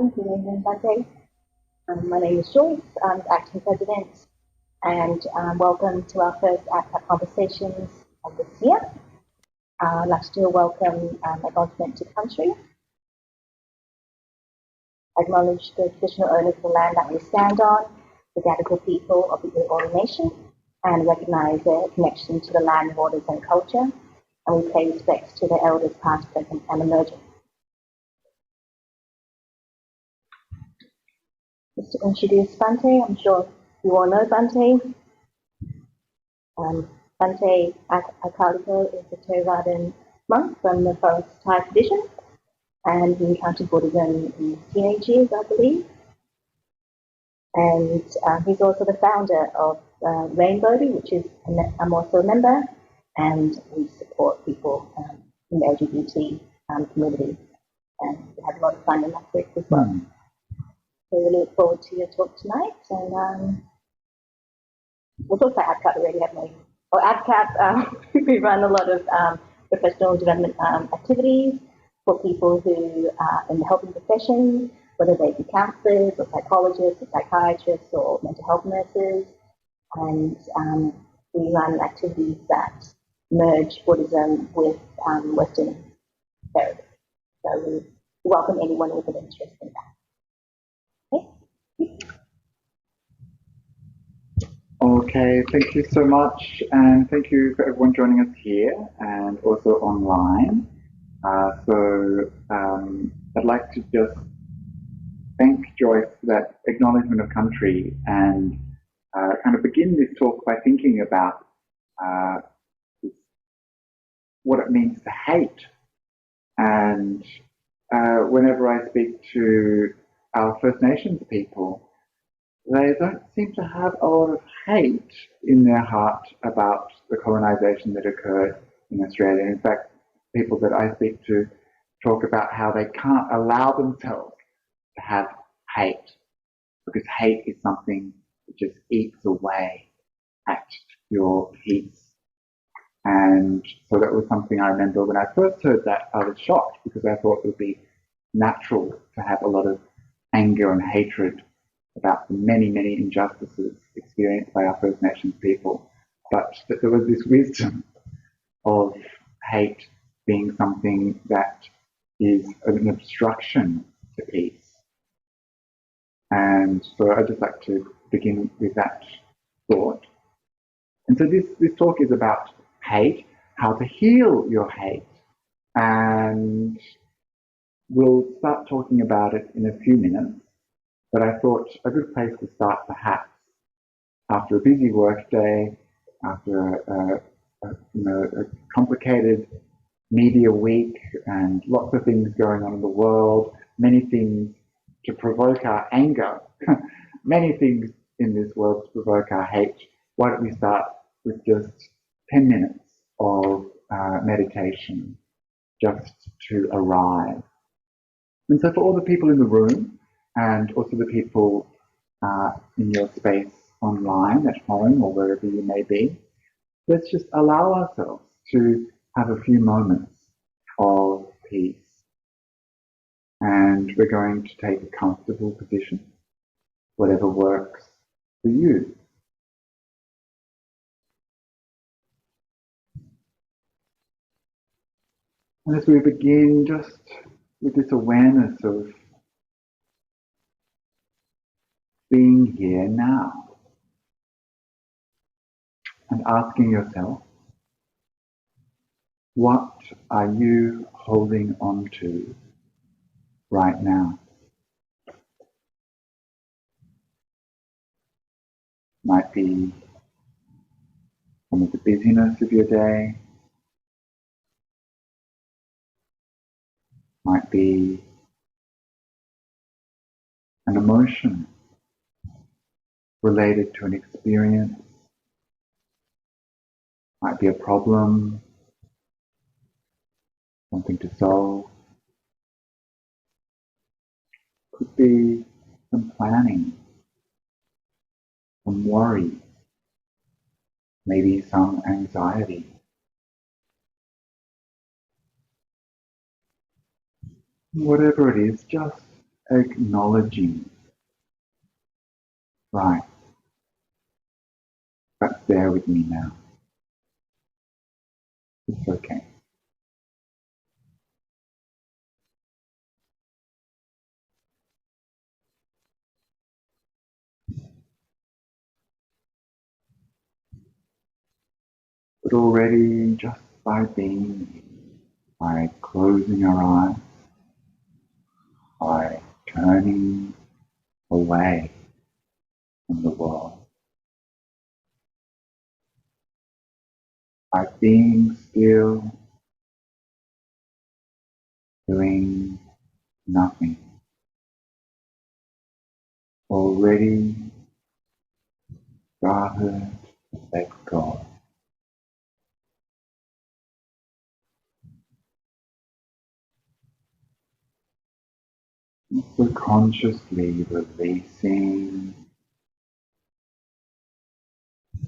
everyone. Good evening, Bhante. My name is Joyce. I'm the acting president, and welcome to our first AABCAP conversations of this year. I'd like to do a welcome acknowledgement to country. Acknowledge the traditional owners of the land that we stand on, the Gadigal people of the Eora Nation, and recognise their connection to the land, waters, and culture. And we pay respects to the elders past, present, and emerging. Just to introduce Bhante, I'm sure you all know Bhante. Bhante Akaliko is a Theravada monk from the Forest Thai tradition, and he encountered Buddhism in his teenage years, I believe. And he's also the founder of Rainbow, which is I'm also a member, and we support people in the LGBT community, and we have a lot of fun in that group as well. So we look forward to your talk tonight, and we'll talk about AABCAP already, haven't we? Or AABCAP, we run a lot of professional development activities for people who are in the helping professions, whether they be counsellors or psychologists or psychiatrists or mental health nurses, and we run activities that merge Buddhism with Western therapy. So we welcome anyone with an interest in that. Okay, thank you so much, and thank you for everyone joining us here and also online. I'd like to just thank Joyce for that acknowledgement of country and kind of begin this talk by thinking about what it means to hate. And whenever I speak to our First Nations people, they don't seem to have a lot of hate in their heart about the colonisation that occurred in Australia. In fact, people that I speak to talk about how they can't allow themselves to have hate, because hate is something that just eats away at your peace. And so that was something I remember when I first heard that, I was shocked, because I thought it would be natural to have a lot of anger and hatred about the many, many injustices experienced by our First Nations people, but that there was this wisdom of hate being something that is an obstruction to peace. And so I'd just like to begin with that thought. And so this talk is about hate, how to heal your hate, and we'll start talking about it in a few minutes. But I thought a good place to start, perhaps, after a busy work day, after a complicated media week and lots of things going on in the world, many things to provoke our anger, many things in this world to provoke our hate. Why don't we start with just 10 minutes of meditation, just to arrive. And so for all the people in the room, and also the people in your space online, at home, or wherever you may be, let's just allow ourselves to have a few moments of peace. And we're going to take a comfortable position, whatever works for you. And as we begin, just with this awareness of being here now, and asking yourself, what are you holding on to right now? Might be some of the busyness of your day, might be an emotion related to an experience, might be a problem, something to solve, could be some planning, some worry, maybe some anxiety. Whatever it is, just acknowledging, right, that's there with me now. It's okay. But already just by being, by closing our eyes, by turning away from the world, by being still, doing nothing, already started to let go. So consciously releasing,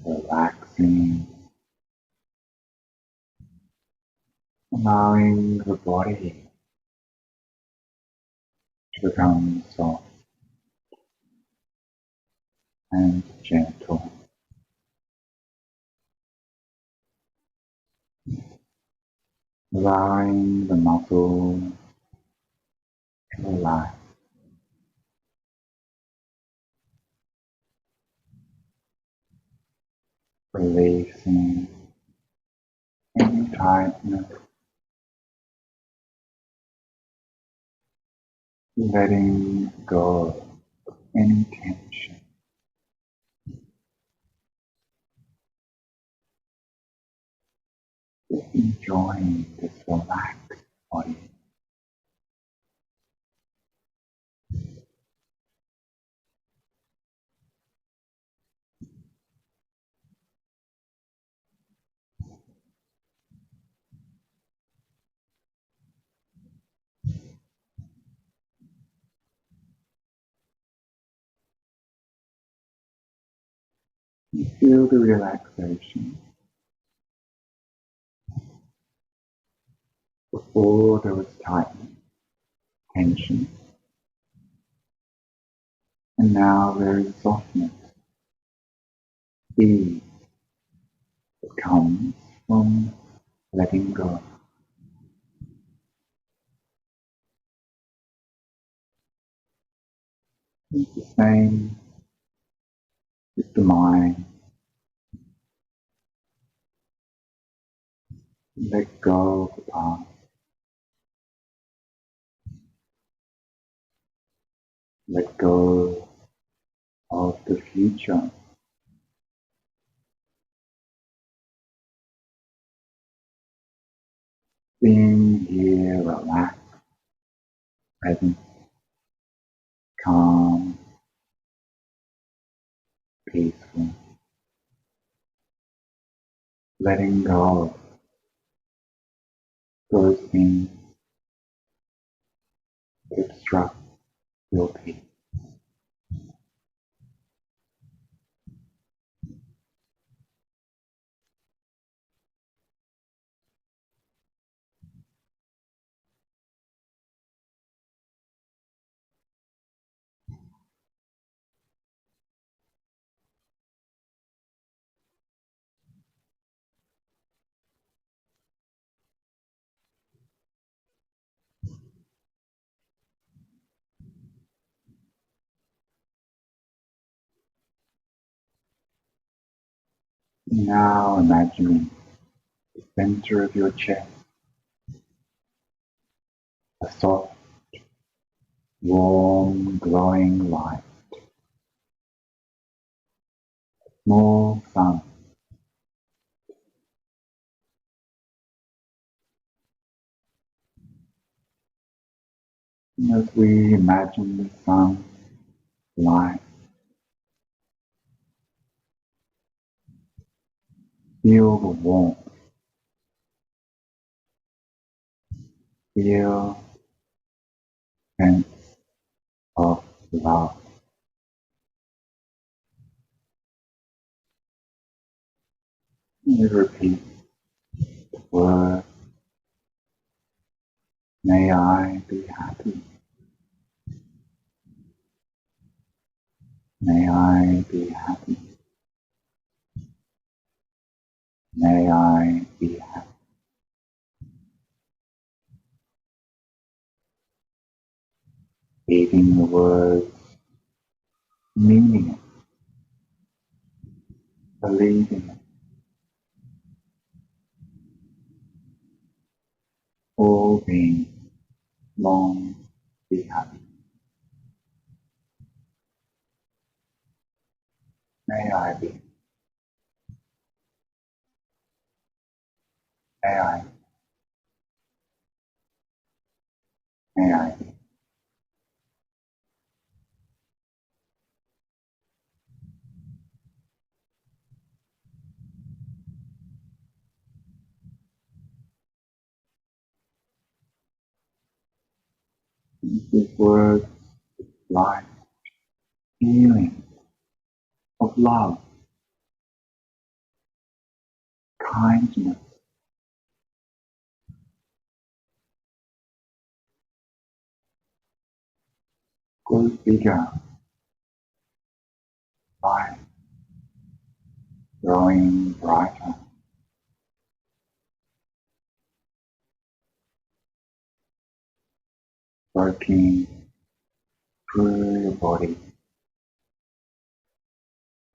relaxing, allowing the body to become soft and gentle, allowing the muscles to relax, releasing any tightness, letting go of any tension, just enjoying this relaxed body. You feel the relaxation. Before there was tightness, tension, and now there is softness, ease that comes from letting go. It's the same with the mind. Let go of the past. Let go of the future. Being here, relaxed, present, calm, peaceful. Letting go of those things that obstruct your peace. Now imagining the center of your chest, a soft, warm, glowing light, small sun. And as we imagine the sun light, feel the warmth, feel sense of love. And we repeat the word, may I be happy. May I be happy. May I be happy. Reading the words, meaning it, believing it, all being long, be happy. May I be. May I. May I be. These words, life, feeling of love, kindness, grows bigger, life growing brighter, working through your body,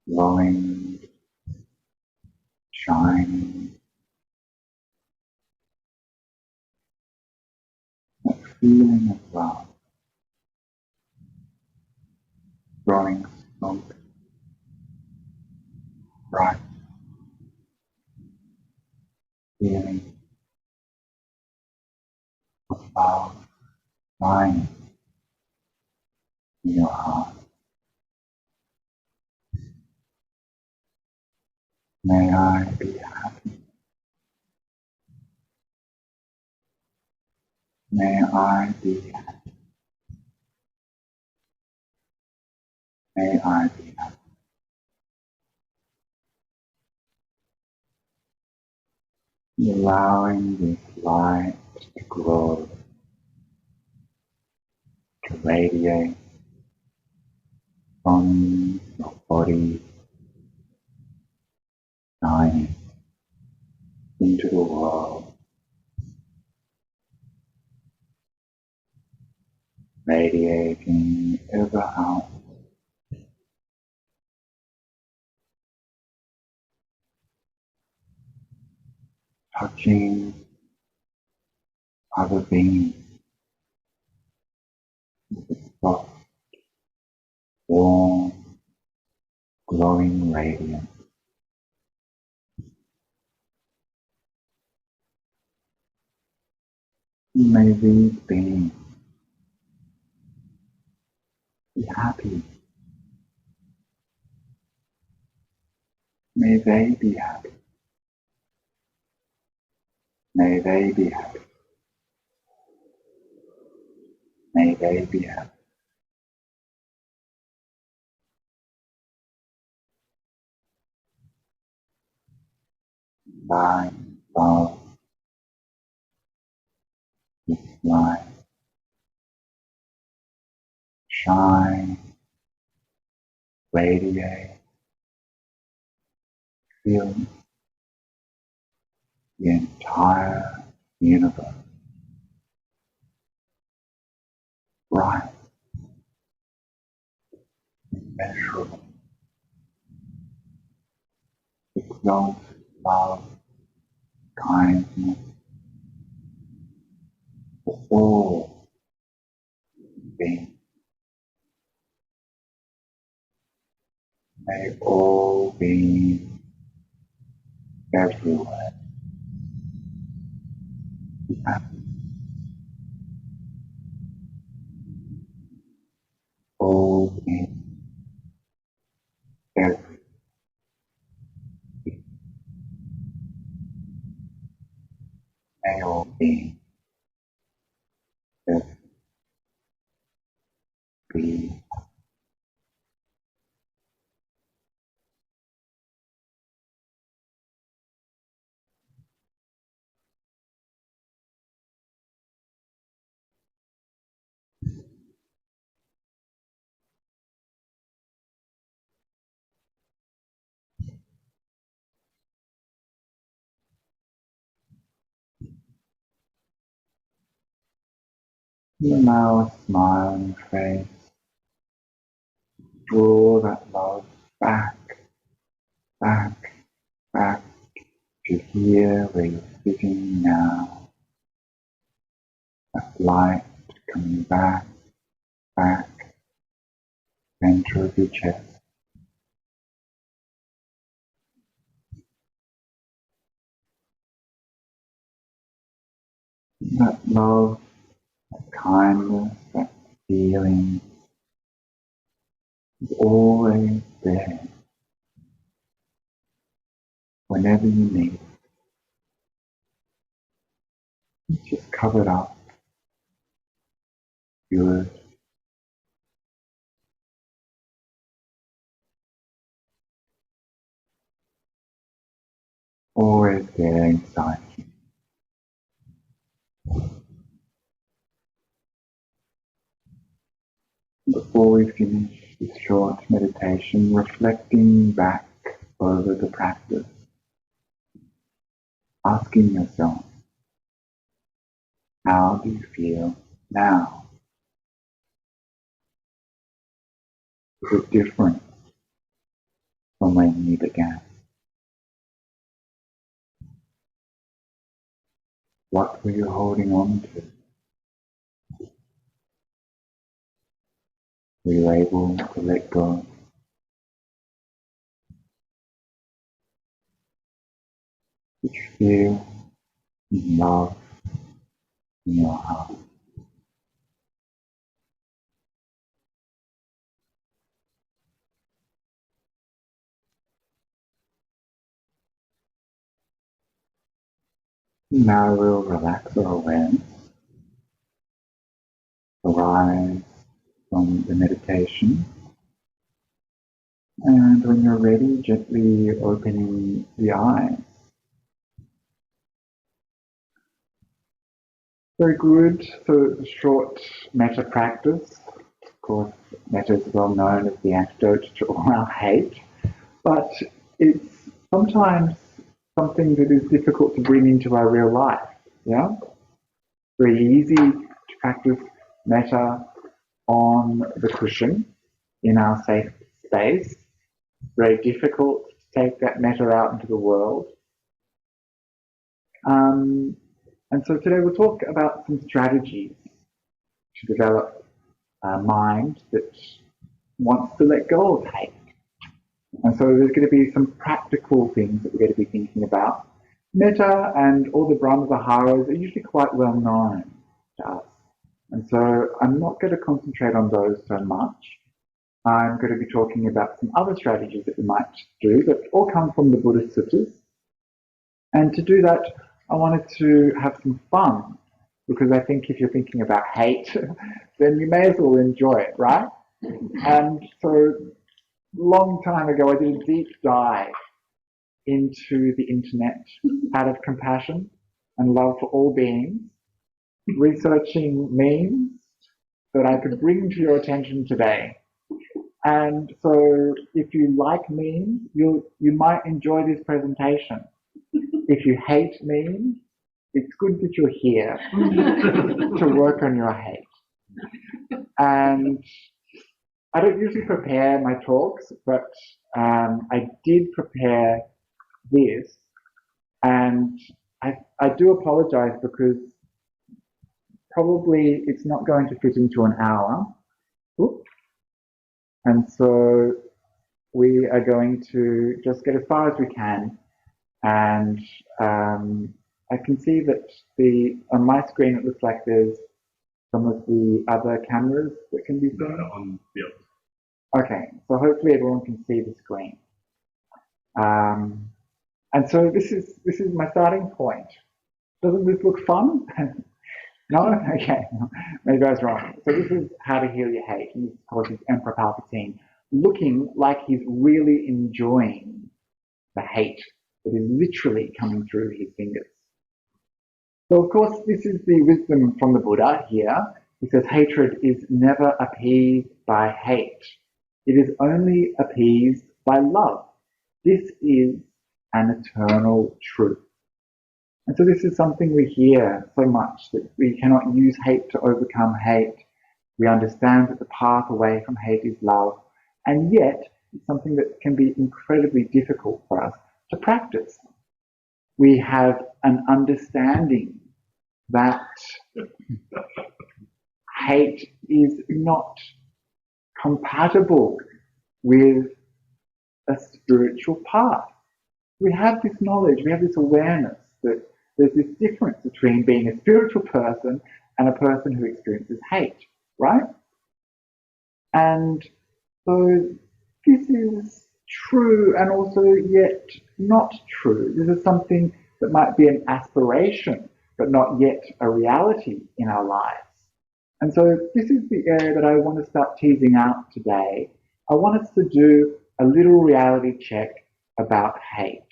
glowing, shining, that feeling of love, growing smoke, bright, feeling of love, shining in your heart. May I be happy. May I be happy. May I be happy. Allowing this light to grow, to radiate from your body, shining into the world, radiating ever out, touching other beings with a soft, warm, glowing radiance. May these beings be happy. May they be happy. May they be happy. May they be happy. Light, love, this light, shine, radiate, fill the entire universe, bright, immeasurable, with love, kindness, for all beings. May all beings everywhere be happy. All beings everywhere. May all beings everywhere be Allow a smile on your face. Draw that love back, back, back to here where you're sitting now. That light coming back, back, center of your chest. That love, that kindness, that feeling is always there whenever you need it. It's just covered up, good. Always there inside you. Before we finish this short meditation, reflecting back over the practice, asking yourself, how do you feel now? Is it different from when you began? What were you holding on to? Were you able to let go? Did you feel love in your heart? Now we'll relax our awareness, arise from the meditation, and when you're ready, gently opening the eyes. Very good. So the short metta practice. Of course, metta is well known as the antidote to all our hate, but it's sometimes something that is difficult to bring into our real life. Yeah, very easy to practice metta on the cushion in our safe space. Very difficult to take that metta out into the world. And so today we'll talk about some strategies to develop a mind that wants to let go of hate. And so there's going to be some practical things that we're going to be thinking about. Metta and all the Brahma-Viharas are usually quite well known to us. And so I'm not going to concentrate on those so much. I'm going to be talking about some other strategies that we might do that all come from the Buddhist Suttas. And to do that, I wanted to have some fun, because I think if you're thinking about hate, then you may as well enjoy it, right? And so, long time ago, I did a deep dive into the internet out of compassion and love for all beings, researching memes that I could bring to your attention today. And so, if you like memes, you might enjoy this presentation. If you hate memes, it's good that you're here to work on your hate. And I don't usually prepare my talks, but I did prepare this, and I do apologize because probably it's not going to fit into an hour. Oops. And so we are going to just get as far as we can. And I can see that on my screen it looks like there's some of the other cameras that can be seen. On the other. Okay, so hopefully everyone can see the screen. And so this is my starting point. Doesn't this look fun? No? Okay, maybe I was wrong. So this is How to Heal Your Hate. And this, of course, is Emperor Palpatine looking like he's really enjoying the hate that is literally coming through his fingers. So, of course, this is the wisdom from the Buddha here. He says, hatred is never appeased by hate. It is only appeased by love. This is an eternal truth. And so this is something we hear so much, that we cannot use hate to overcome hate. We understand that the path away from hate is love, and yet it's something that can be incredibly difficult for us to practice. We have an understanding that hate is not compatible with a spiritual path. We have this knowledge, we have this awareness that there's this difference between being a spiritual person and a person who experiences hate, right? And so this is true and also yet not true. This is something that might be an aspiration, but not yet a reality in our lives. And so this is the area that I want to start teasing out today. I want us to do a little reality check about hate.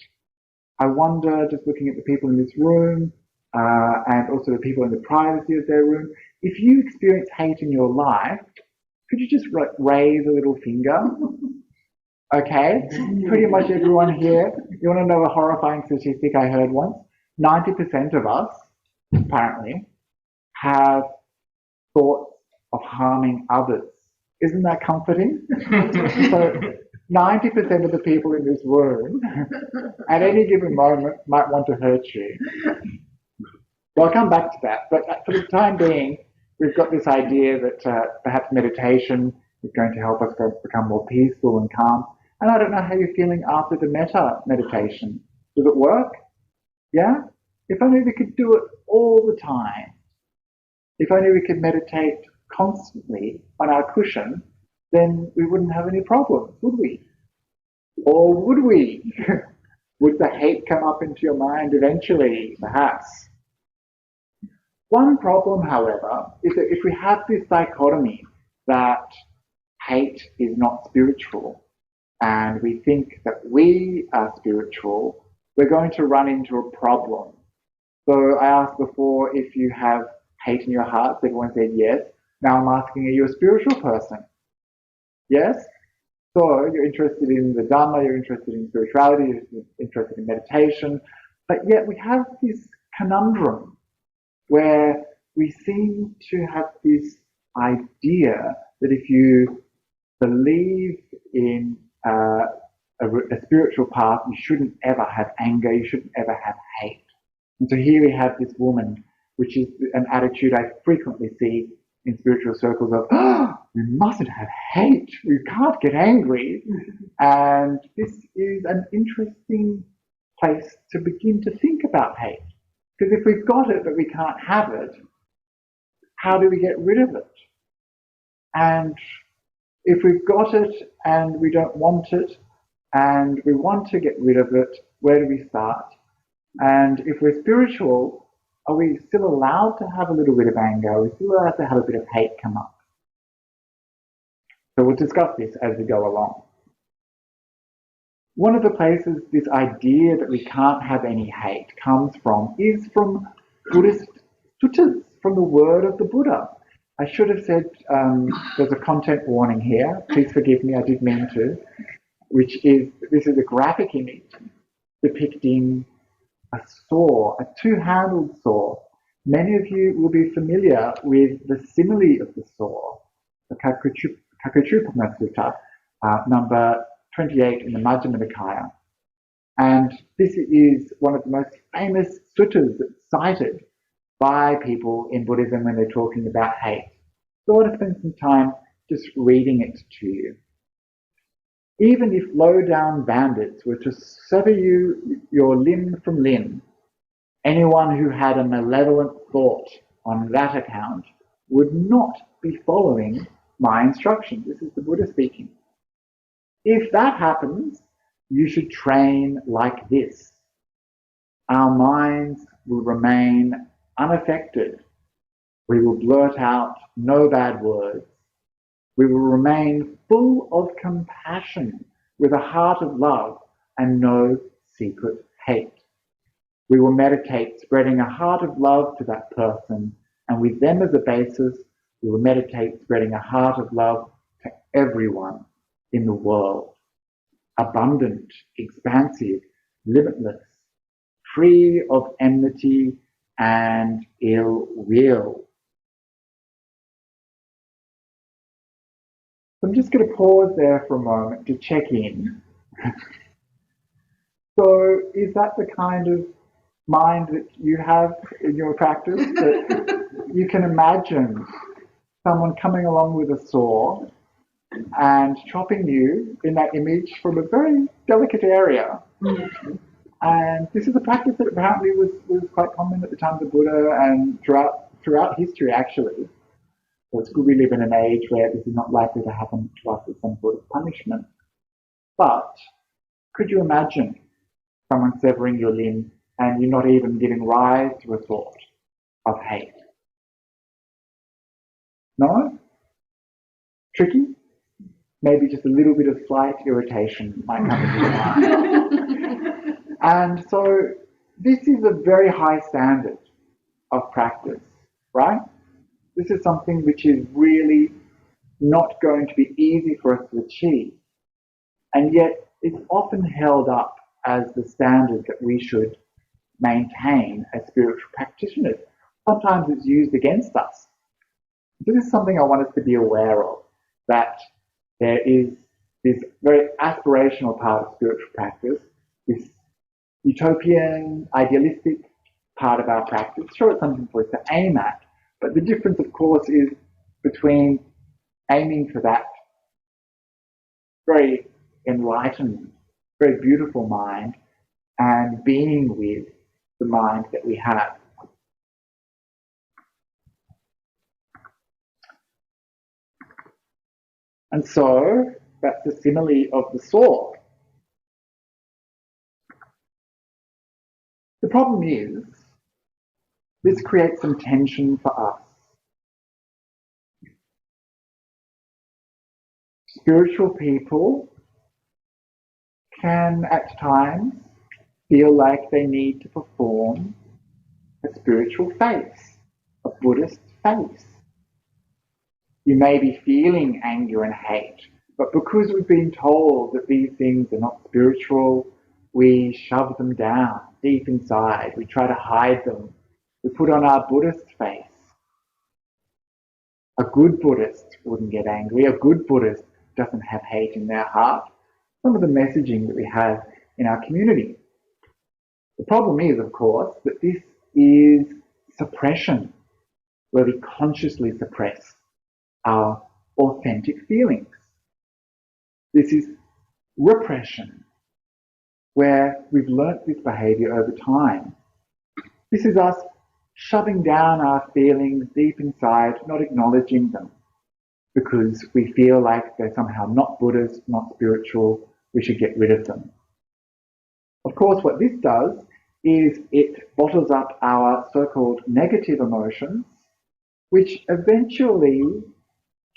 I wonder, just looking at the people in this room, and also the people in the privacy of their room, if you experience hate in your life, could you just raise a little finger? Okay, pretty much everyone here. You want to know a horrifying statistic I heard once? 90% of us, apparently, have thoughts of harming others. Isn't that comforting? So 90% of the people in this room at any given moment might want to hurt you. Well, I'll come back to that, but for the time being, we've got this idea that perhaps meditation is going to help us become more peaceful and calm. And I don't know how you're feeling after the metta meditation. Does it work? Yeah? If only we could do it all the time. If only we could meditate constantly on our cushion, then we wouldn't have any problems, would we? Or would we? Would the hate come up into your mind eventually? Perhaps. One problem, however, is that if we have this dichotomy that hate is not spiritual, and we think that we are spiritual, we're going to run into a problem. So I asked before if you have hate in your heart. Everyone said yes. Now I'm asking, are you a spiritual person? Yes? So you're interested in the Dhamma, you're interested in spirituality, you're interested in meditation, but yet we have this conundrum where we seem to have this idea that if you believe in a spiritual path, you shouldn't ever have anger, you shouldn't ever have hate. And so here we have this woman, which is an attitude I frequently see in spiritual circles of, oh, we mustn't have hate, we can't get angry. And this is an interesting place to begin to think about hate. Because if we've got it but we can't have it, how do we get rid of it? And if we've got it and we don't want it, and we want to get rid of it, where do we start? And if we're spiritual, are we still allowed to have a little bit of anger? Are we still allowed to have a bit of hate come up? So we'll discuss this as we go along. One of the places this idea that we can't have any hate comes from is from Buddhist suttas, from the word of the Buddha. I should have said there's a content warning here. Please forgive me, I did mean to. This is a graphic image depicting a saw, a two-handled saw. Many of you will be familiar with the simile of the saw, the Akaliko Sutta, number 28 in the Majjhima Nikaya. And this is one of the most famous suttas that's cited by people in Buddhism when they're talking about hate. So I want to spend some time just reading it to you. Even if low-down bandits were to sever you your limb from limb, anyone who had a malevolent thought on that account would not be following my instructions. This is the Buddha speaking. If that happens, you should train like this. Our minds will remain unaffected. We will blurt out no bad words. We will remain full of compassion with a heart of love and no secret hate. We will meditate spreading a heart of love to that person, and with them as a basis, we will meditate spreading a heart of love to everyone in the world. Abundant, expansive, limitless, free of enmity and ill will. I'm just going to pause there for a moment to check in. So is that the kind of mind that you have in your practice? That you can imagine someone coming along with a saw and chopping you in that image from a very delicate area. And this is a practice that apparently was quite common at the time of the Buddha and throughout history, actually. So it's good we live in an age where this is not likely to happen to us as some sort of punishment. But could you imagine someone severing your limb and you're not even giving rise to a thought of hate? No? Tricky? Maybe just a little bit of slight irritation might come into your mind. And so this is a very high standard of practice, right? This is something which is really not going to be easy for us to achieve. And yet it's often held up as the standard that we should maintain as spiritual practitioners. Sometimes it's used against us. This is something I want us to be aware of, that there is this very aspirational part of spiritual practice, this utopian, idealistic part of our practice. Sure, it's something for us to aim at, but the difference, of course, is between aiming for that very enlightened, very beautiful mind and being with the mind that we have. And so that's the simile of the sword. The problem is, this creates some tension for us. Spiritual people can at times feel like they need to perform a spiritual face, a Buddhist face. You may be feeling anger and hate, but because we've been told that these things are not spiritual, we shove them down deep inside. We try to hide them. We put on our Buddhist face. A good Buddhist wouldn't get angry. A good Buddhist doesn't have hate in their heart. Some of the messaging that we have in our community. The problem is, of course, that this is suppression, where we consciously suppress our authentic feelings. This is repression, where we've learnt this behaviour over time. This is us shoving down our feelings deep inside, not acknowledging them, because we feel like they're somehow not Buddhist, not spiritual, we should get rid of them. Of course, what this does is it bottles up our so-called negative emotions, which eventually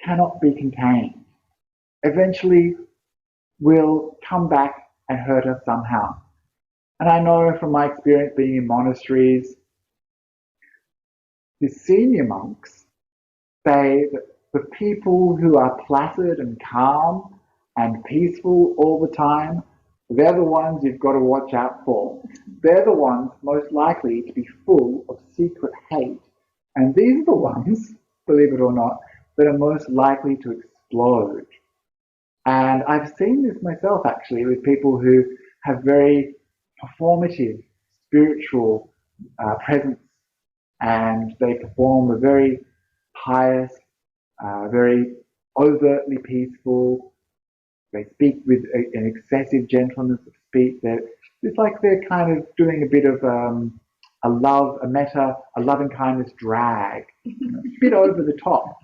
cannot be contained. Eventually will come back and hurt us somehow. And I know from my experience being in monasteries, the senior monks say that the people who are placid and calm and peaceful all the time, they're the ones you've got to watch out for. They're the ones most likely to be full of secret hate. And these are the ones, believe it or not, that are most likely to explode. And I've seen this myself actually with people who have very performative spiritual presence, and they perform a very pious, very overtly peaceful. They speak with an excessive gentleness of speech. It's like they're kind of doing a bit of a loving kindness drag, a bit over the top,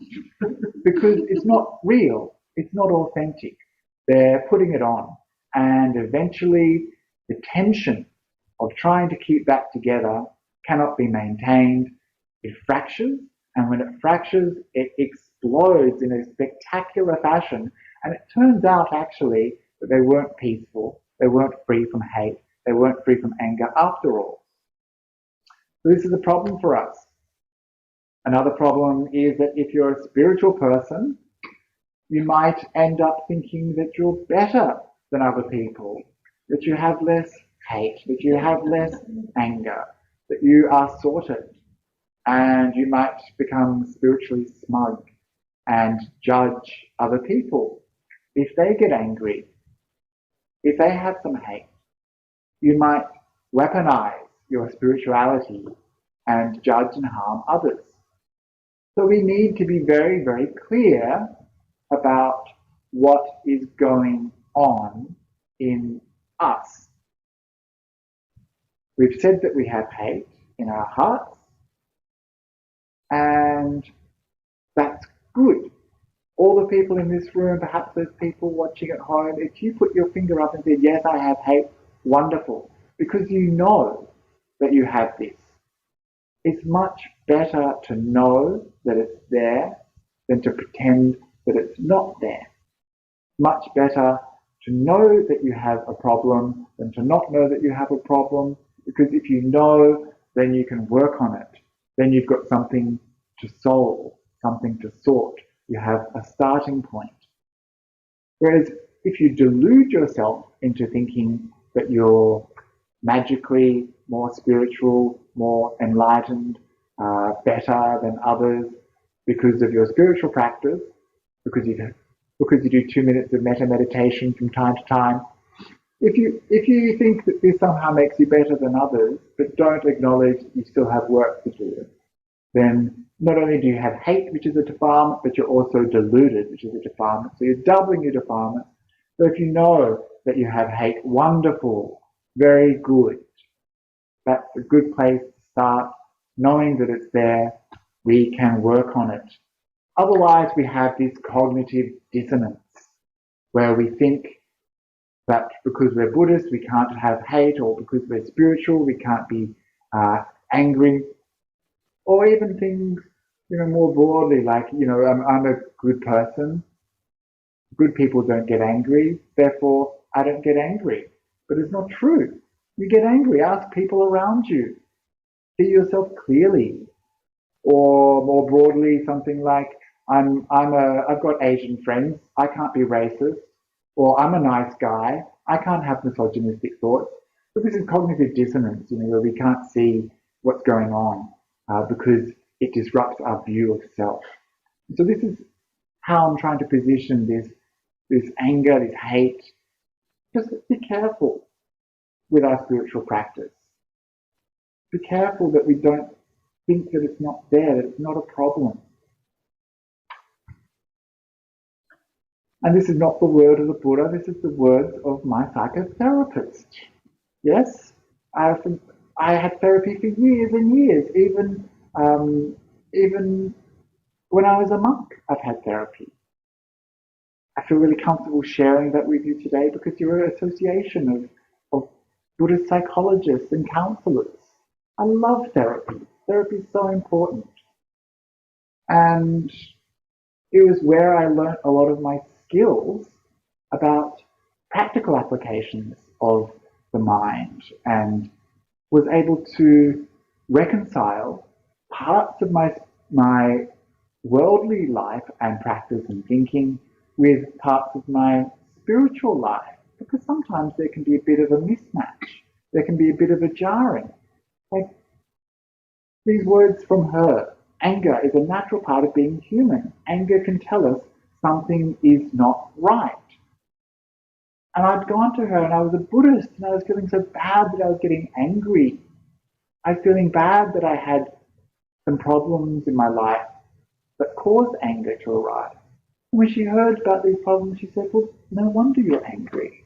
because it's not real, it's not authentic. They're putting it on, and eventually the tension of trying to keep that together cannot be maintained. It fractures, and when it fractures, it explodes in a spectacular fashion. And it turns out actually that they weren't peaceful, they weren't free from hate, they weren't free from anger after all. So this is a problem for us. Another problem is that if you're a spiritual person, you might end up thinking that you're better than other people, that you have less hate, that you have less anger, that you are sorted, and you might become spiritually smug and judge other people. If they get angry, if they have some hate, you might weaponize your spirituality and judge and harm others. So we need to be very, very clear about what is going on in us. We've said that we have hate in our hearts, and that's good. All the people in this room, perhaps those people watching at home, if you put your finger up and said, yes, I have hate, wonderful, because you know that you have this. It's much better to know that it's there than to pretend that it's not there. Much better to know that you have a problem than to not know that you have a problem, because if you know, then you can work on it. Then you've got something to solve, something to sort. You have a starting point. Whereas if you delude yourself into thinking that you're magically more spiritual, more enlightened, better than others because of your spiritual practice, because you do 2 minutes of metta meditation from time to time, if you think that this somehow makes you better than others, but don't acknowledge you still have work to do, then not only do you have hate, which is a defilement, but you're also deluded, which is a defilement. So you're doubling your defilement. So if you know that you have hate, wonderful, very good. That's a good place to start. Knowing that it's there, we can work on it. Otherwise, we have this cognitive dissonance where we think that because we're Buddhist, we can't have hate, or because we're spiritual, we can't be angry, or even things, more broadly, like, I'm a good person. Good people don't get angry, therefore I don't get angry. But it's not true. You get angry. Ask people around you. See yourself clearly. Or more broadly, something like, I've got Asian friends, I can't be racist. Or I'm a nice guy, I can't have misogynistic thoughts. But this is cognitive dissonance, where we can't see what's going on because it disrupts our view of self. So this is how I'm trying to position this anger, this hate. Just be careful with our spiritual practice. Be careful that we don't think that it's not there, that it's not a problem. And this is not the word of the Buddha, this is the words of my psychotherapist. Yes, I had therapy for years and years, even when I was a monk, I've had therapy. I feel really comfortable sharing that with you today because you're an association of Buddhist psychologists and counsellors. I love therapy. Therapy is so important. And it was where I learned a lot of my skills about practical applications of the mind and was able to reconcile parts of my worldly life and practice and thinking with parts of my spiritual life, because sometimes there can be a bit of a mismatch. There can be a bit of a jarring. Like these words from her, anger is a natural part of being human. Anger can tell us something is not right. And I'd gone to her and I was a Buddhist and I was feeling so bad that I was getting angry. I was feeling bad that I had some problems in my life that caused anger to arise. And when she heard about these problems, she said, well, no wonder you're angry.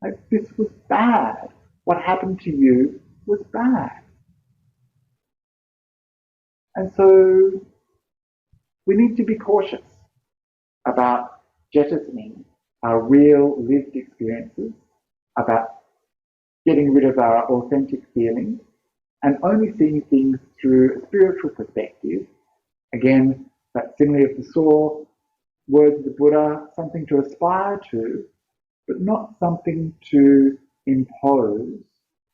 Like, this was bad. What happened to you was bad. And so we need to be cautious about jettisoning our real lived experiences, about getting rid of our authentic feelings, and only seeing things through a spiritual perspective. Again, that simile of the saw, words of the Buddha, something to aspire to, but not something to impose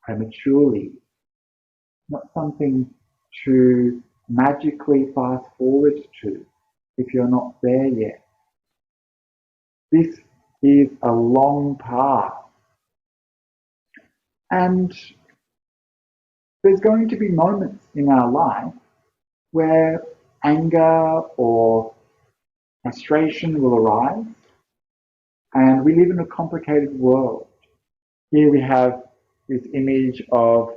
prematurely, not something to magically fast forward to if you're not there yet. This is a long path. And there's going to be moments in our life where anger or frustration will arise, and we live in a complicated world. Here we have this image of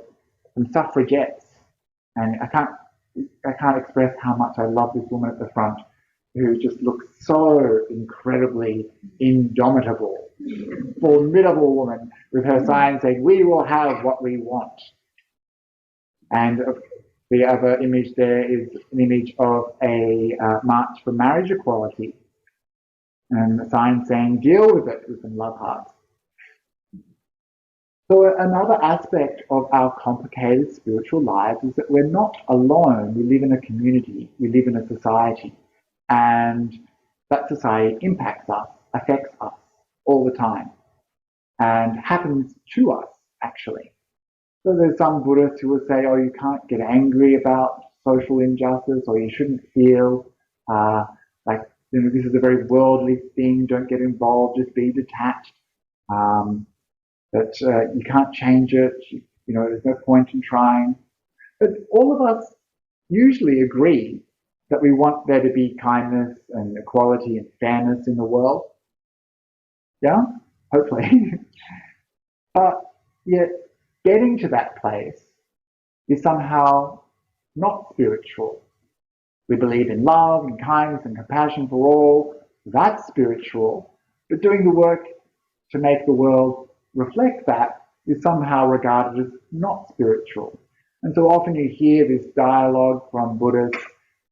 some suffragettes, and I can't express how much I love this woman at the front, who just looks so incredibly indomitable, formidable woman with her sign saying, "We will have what we want." And the other image there is an image of a march for marriage equality, and a sign saying, "Deal with it," with some love hearts. So another aspect of our complicated spiritual lives is that we're not alone. We live in a community, we live in a society, and that society impacts us, affects us all the time, and happens to us, actually. So there's some Buddhists who will say, oh, you can't get angry about social injustice, or you shouldn't feel like, you know, this is a very worldly thing, don't get involved, just be detached. That you can't change it, you know, there's no point in trying. But all of us usually agree that we want there to be kindness and equality and fairness in the world. Yeah? Hopefully. But yet, getting to that place is somehow not spiritual. We believe in love and kindness and compassion for all. That's spiritual. But doing the work to make the world reflect that is somehow regarded as not spiritual. And so often you hear this dialogue from Buddhists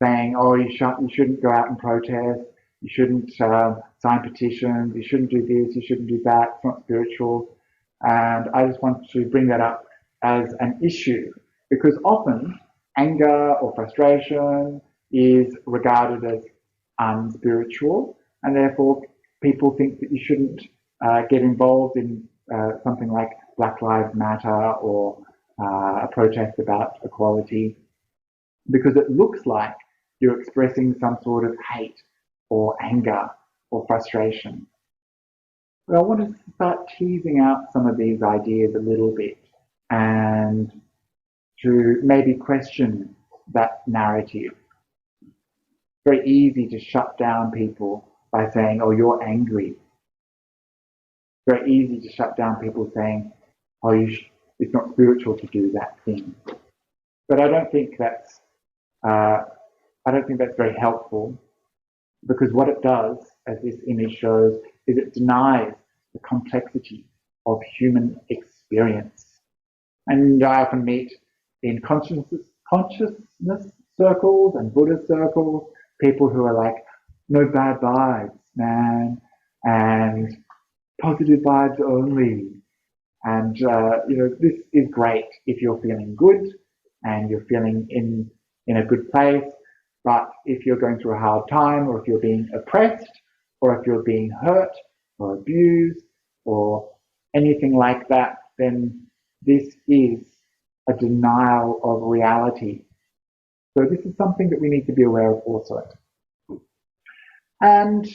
saying, oh, you shouldn't go out and protest, you shouldn't sign petitions, you shouldn't do this, you shouldn't do that, it's not spiritual. And I just want to bring that up as an issue, because often anger or frustration is regarded as unspiritual, and therefore people think that you shouldn't get involved in something like Black Lives Matter or a protest about equality, because it looks like you're expressing some sort of hate or anger or frustration. But I want to start teasing out some of these ideas a little bit and to maybe question that narrative. It's very easy to shut down people by saying, oh, you're angry. Very easy to shut down people saying, oh, it's not spiritual to do that thing. But I don't think that's very helpful, because what it does, as this image shows, is it denies the complexity of human experience. And I often meet in consciousness circles and Buddhist circles people who are like, no bad vibes, man, and positive vibes only. And you know, this is great if you're feeling good and you're feeling in a good place. But if you're going through a hard time, or if you're being oppressed, or if you're being hurt or abused or anything like that, then this is a denial of reality. So this is something that we need to be aware of also. And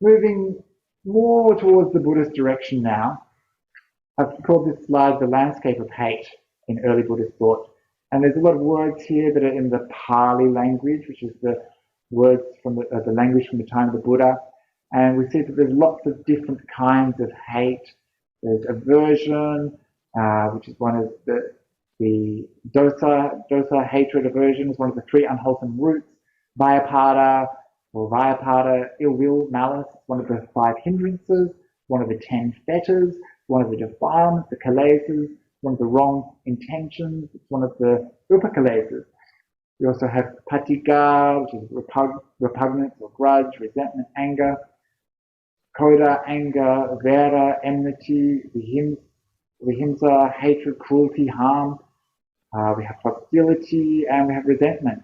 moving more towards the Buddhist direction now, I've called this slide the landscape of hate in early Buddhist thought. And there's a lot of words here that are in the Pali language, which is the words from the language from the time of the Buddha. And we see that there's lots of different kinds of hate. There's aversion, which is one of the dosa, hatred, aversion is one of the 3 unwholesome roots. Vyapada, or Vyapada, ill will, malice, one of the 5 hindrances, one of the 10 fetters, one of the defilements, the kilesas, one of the wrong intentions, it's one of the upakilesas. We also have patika, which is repugnance or grudge, resentment, anger. Krodha, anger. Vera, enmity. Vihimsa, hatred, cruelty, harm. We have hostility, and we have resentment.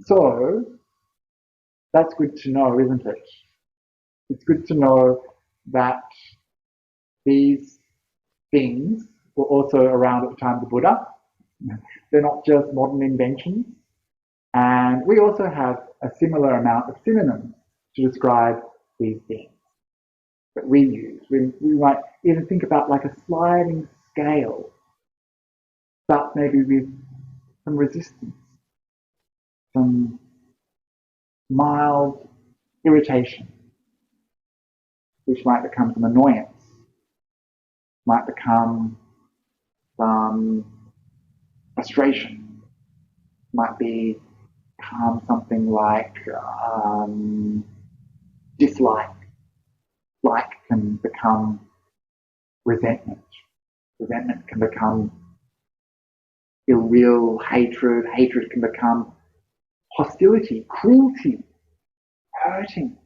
So that's good to know, isn't it? It's good to know that these things were also around at the time of the Buddha. They're not just modern inventions. And we also have a similar amount of synonyms to describe these things that we use. We might even think about like a sliding scale starts maybe with some resistance, some mild irritation, which might become some annoyance, might become some frustration, might become something like dislike. Like can become resentment. Resentment can become ill will, hatred. Hatred can become hostility, cruelty, hurting.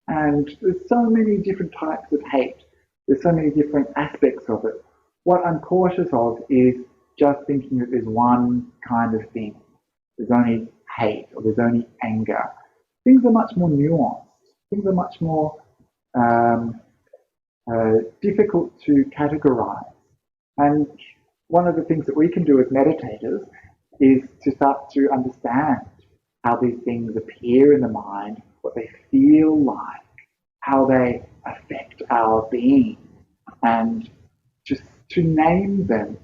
And there's so many different types of hate. There's so many different aspects of it. What I'm cautious of is just thinking that there's one kind of thing. There's only hate or there's only anger. Things are much more nuanced. Things are much more difficult to categorize. And one of the things that we can do as meditators is to start to understand how these things appear in the mind, what they feel like, how they affect our being, and just to name them,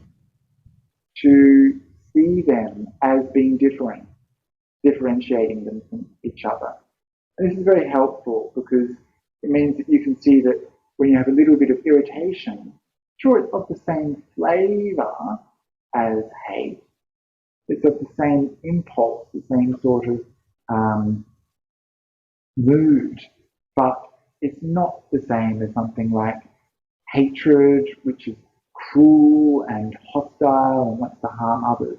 to see them as being different, differentiating them from each other. And this is very helpful because it means that you can see that when you have a little bit of irritation, sure, it's of the same flavour as hate, it's of the same impulse, the same sort of mood, but it's not the same as something like hatred, which is cruel and hostile and wants to harm others.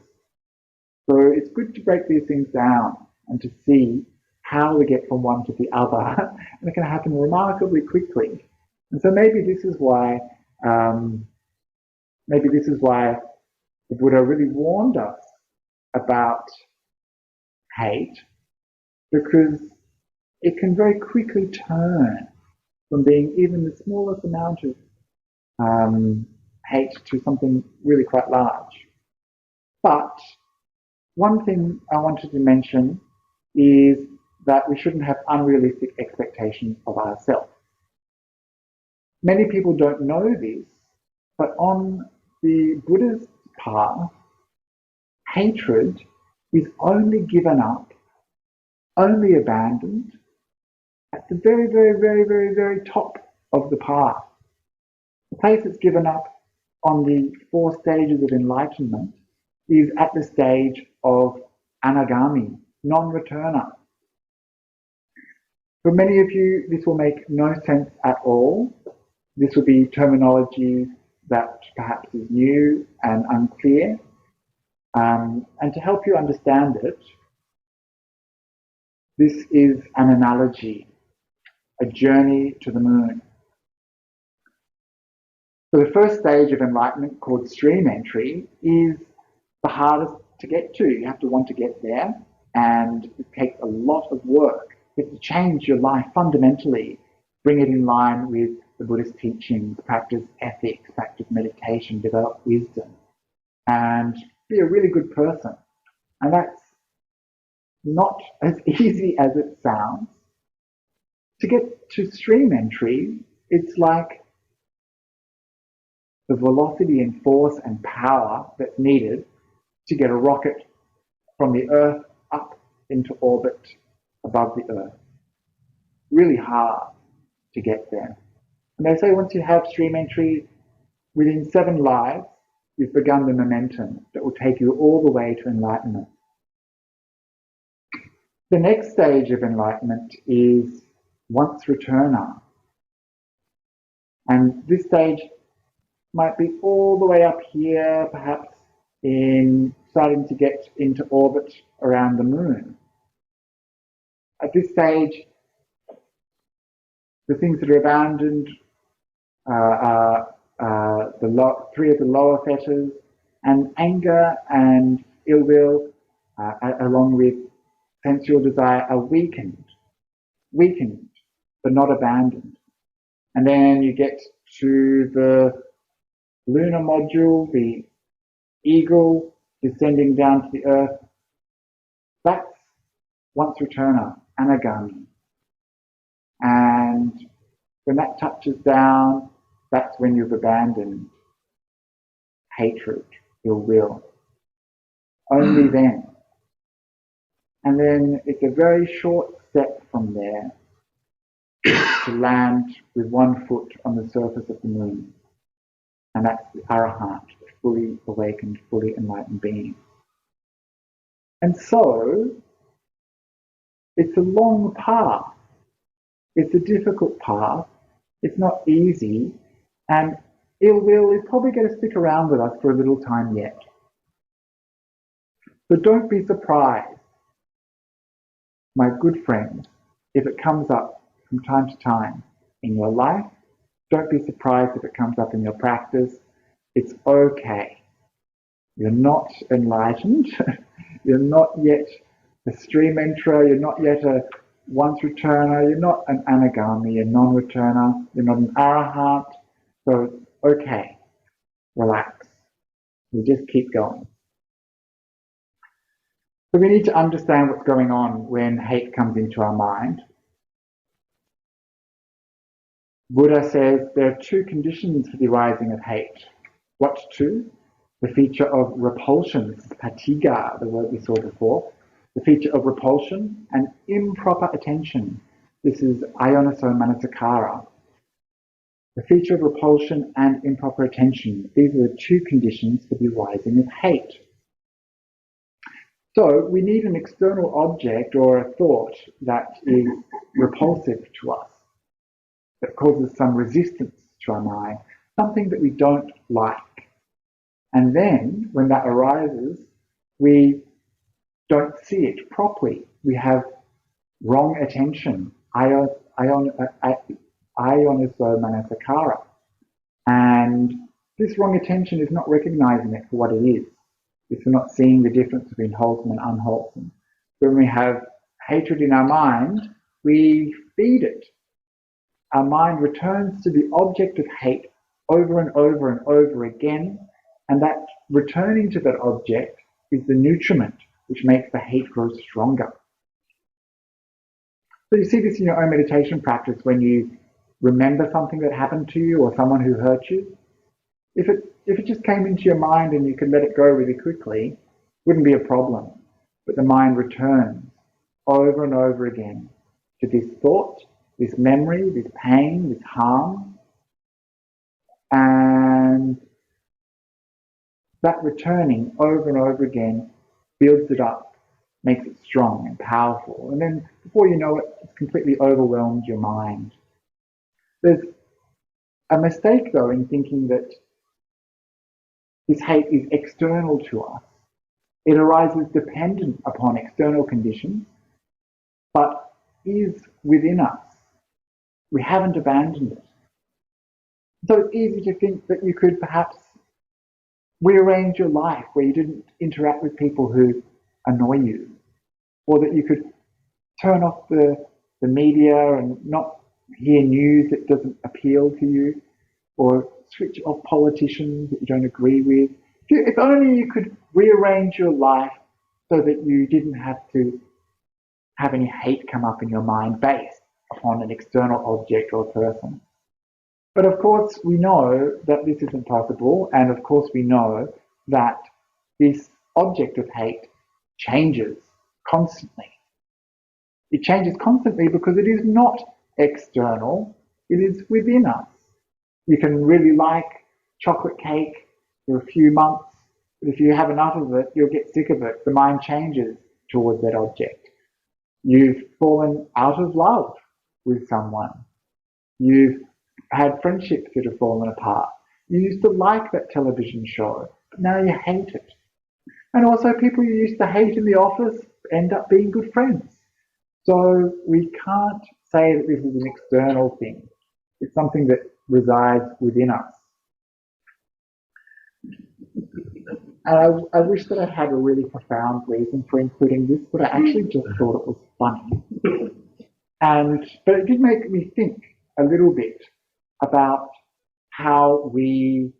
So it's good to break these things down and to see how we get from one to the other, and it can happen remarkably quickly. And so maybe this is why the Buddha really warned us about hate, because it can very quickly turn from being even the smallest amount of hate to something really quite large. But one thing I wanted to mention is that we shouldn't have unrealistic expectations of ourselves. Many people don't know this, but on the Buddhist path, hatred is only given up, only abandoned at the very, very, very, very, very top of the path. The place that's given up on the 4 stages of enlightenment is at the stage of anagami, non-returner. For many of you, this will make no sense at all. This will be terminology that perhaps is new and unclear. And to help you understand it, this is an analogy, a journey to the moon. So the first stage of enlightenment, called stream entry, is the hardest to get to. You have to want to get there, and it takes a lot of work. You have to change your life fundamentally, bring it in line with the Buddhist teachings, practice ethics, practice meditation, develop wisdom, and be a really good person. And that's not as easy as it sounds. To get to stream entry, it's like the velocity and force and power that's needed to get a rocket from the Earth up into orbit above the Earth. Really hard to get there. And they say once you have stream entry, within 7 lives, you've begun the momentum that will take you all the way to enlightenment. The next stage of enlightenment is once returner. And this stage might be all the way up here, perhaps in starting to get into orbit around the moon. At this stage, the things that are abandoned are 3 of the lower fetters, and anger and ill will, along with sensual desire, are weakened, but not abandoned. And then you get to the lunar module, the eagle descending down to the earth. That's once returner, anagami. And when that touches down, that's when you've abandoned hatred, ill will. Only then. And then it's a very short step from there to land with one foot on the surface of the moon. And that's the Arahant, the fully awakened, fully enlightened being. And so, it's a long path. It's a difficult path. It's not easy. And ill will is probably going to stick around with us for a little time yet. So don't be surprised, my good friends, if it comes up from time to time in your life. Don't be surprised if it comes up in your practice. It's okay. You're not enlightened. You're not yet a stream enterer. You're not yet a once returner. You're not an anagami, a non-returner. You're not an arahant. So it's okay. Relax. You just keep going. So we need to understand what's going on when hate comes into our mind. Buddha says there are two conditions for the arising of hate. What two? The feature of repulsion, this is patigha, the word we saw before. The feature of repulsion and improper attention, this is ayoniso manasikara. The feature of repulsion and improper attention, these are the two conditions for the arising of hate. So we need an external object or a thought that is repulsive to us, that causes some resistance to our mind, something that we don't like. And then, when that arises, we don't see it properly. We have wrong attention, ayoniso manasikara. And this wrong attention is not recognizing it for what it is. It's not seeing the difference between wholesome and unwholesome. When we have hatred in our mind, we feed it. Our mind returns to the object of hate over and over and over again, and that returning to that object is the nutriment which makes the hate grow stronger. So you see this in your own meditation practice when you remember something that happened to you or someone who hurt you. If it just came into your mind and you could let it go really quickly, it wouldn't be a problem. But the mind returns over and over again to this thought, this memory, this pain, this harm. And that returning over and over again builds it up, makes it strong and powerful. And then before you know it, it's completely overwhelmed your mind. There's a mistake, though, in thinking that this hate is external to us. It arises dependent upon external conditions, but is within us. We haven't abandoned it. So it's easy to think that you could perhaps rearrange your life where you didn't interact with people who annoy you, or that you could turn off the media and not hear news that doesn't appeal to you, or switch off politicians that you don't agree with. If only you could rearrange your life so that you didn't have to have any hate come up in your mind based upon an external object or person. But of course we know that this isn't possible, and of course we know that this object of hate changes constantly. It changes constantly because it is not external, it is within us. You can really like chocolate cake for a few months, but if you have enough of it, you'll get sick of it. The mind changes towards that object. You've fallen out of love with someone. You've had friendships that have fallen apart. You used to like that television show, but now you hate it. And also people you used to hate in the office end up being good friends. So we can't say that this is an external thing. It's something that resides within us. And I wish that I had a really profound reason for including this, but I actually just thought it was funny. But it did make me think a little bit about how we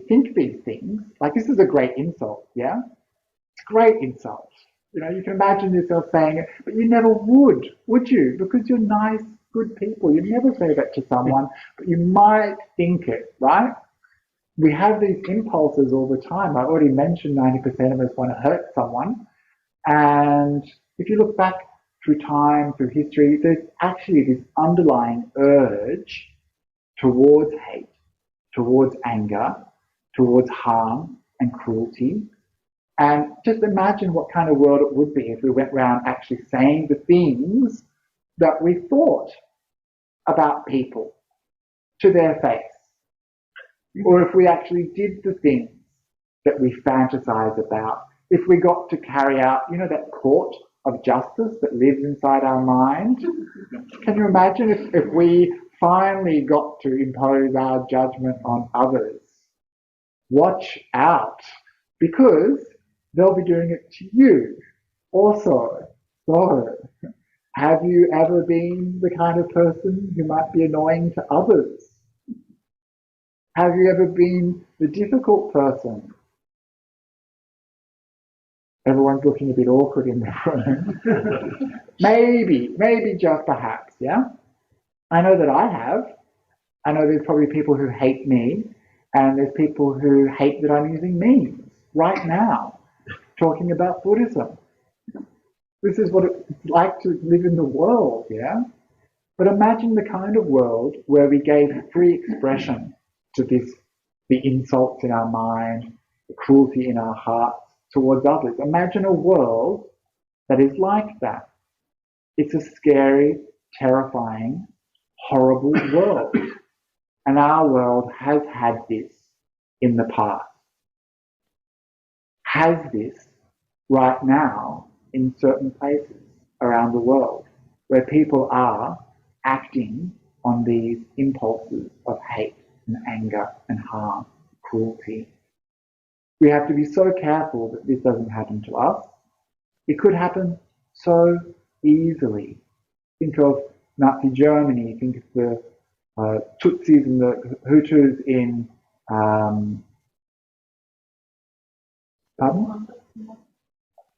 think these things. Like, this is a great insult, yeah? It's a great insult. You know, you can imagine yourself saying it, but you never would you? Because you're nice good people. You never say that to someone, but you might think it, right? We have these impulses all the time. I already mentioned 90% of us want to hurt someone. And if you look back through time, through history, there's actually this underlying urge towards hate, towards anger, towards harm and cruelty. And just imagine what kind of world it would be if we went around actually saying the things that we thought about people to their face. Or if we actually did the things that we fantasize about. If we got to carry out, you know, that court of justice that lives inside our mind. Can you imagine if we finally got to impose our judgment on others? Watch out, because they'll be doing it to you also. So, have you ever been the kind of person who might be annoying to others? Have you ever been the difficult person? Everyone's looking a bit awkward in the room. maybe just perhaps, yeah? I know that I have. I know there's probably people who hate me, and there's people who hate that I'm using memes right now, talking about Buddhism. This is what it's like to live in the world, yeah? But imagine the kind of world where we gave free expression to this, the insults in our mind, the cruelty in our hearts towards others. Imagine a world that is like that. It's a scary, terrifying, horrible world. And our world has had this in the past. Has this right now in certain places around the world where people are acting on these impulses of hate and anger and harm, cruelty. We have to be so careful that this doesn't happen to us. It could happen so easily. Think of Nazi Germany, think of the Tutsis and the Hutus in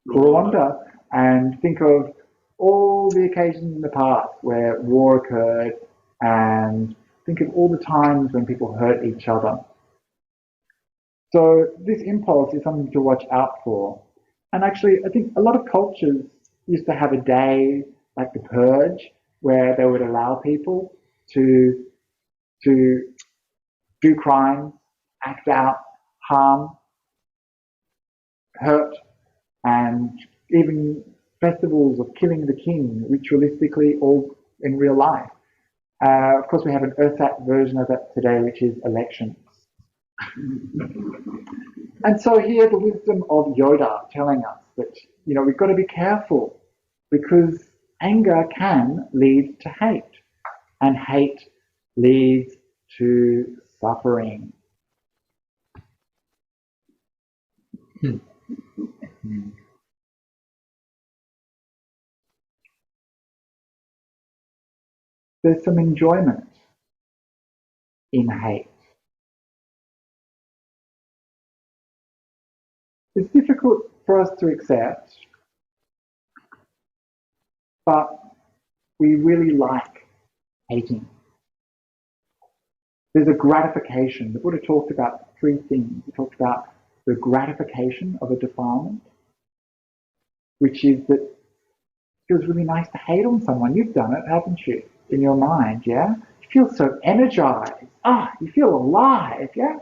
Rwanda, and think of all the occasions in the past where war occurred, and think of all the times when people hurt each other. So this impulse is something to watch out for. And actually, I think a lot of cultures used to have a day like the Purge, where they would allow people to do crimes, act out, harm, hurt, and even festivals of killing the king, ritualistically, all in real life. Of course, we have an ersatz version of that today, which is elections. And so here, the wisdom of Yoda telling us that, you know, we've got to be careful, because anger can lead to hate, and hate leads to suffering. There's some enjoyment in hate. It's difficult for us to accept, but we really like hating. There's a gratification. The Buddha talked about three things. He talked about the gratification of a defilement, which is that it feels really nice to hate on someone. You've done it, haven't you? In your mind, yeah? You feel so energized. You feel alive, yeah?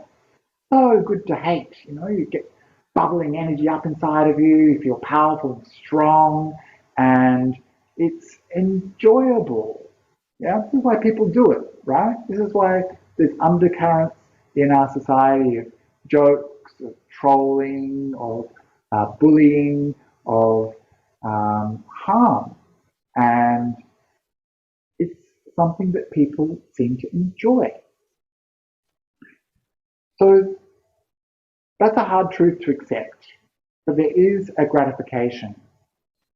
So good to hate, you know? You get bubbling energy up inside of you. You feel powerful and strong, and it's enjoyable. Yeah, this is why people do it, right? This is why there's undercurrents in our society of jokes, of trolling, of bullying, of harm. And it's something that people seem to enjoy. So that's a hard truth to accept. But there is a gratification.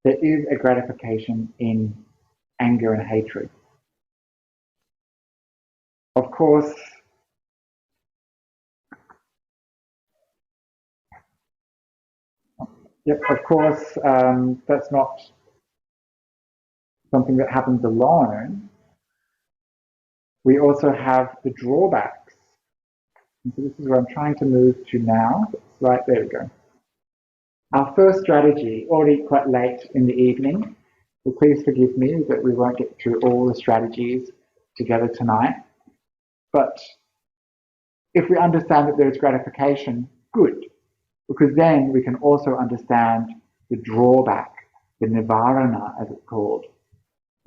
There is a gratification in anger and hatred. Of course, that's not something that happens alone. We also have the drawbacks. And so this is where I'm trying to move to now. Right, there we go. Our first strategy, already quite late in the evening, so please forgive me that we won't get through all the strategies together tonight. But if we understand that there is gratification, good, because then we can also understand the drawback, the nivarana as it's called.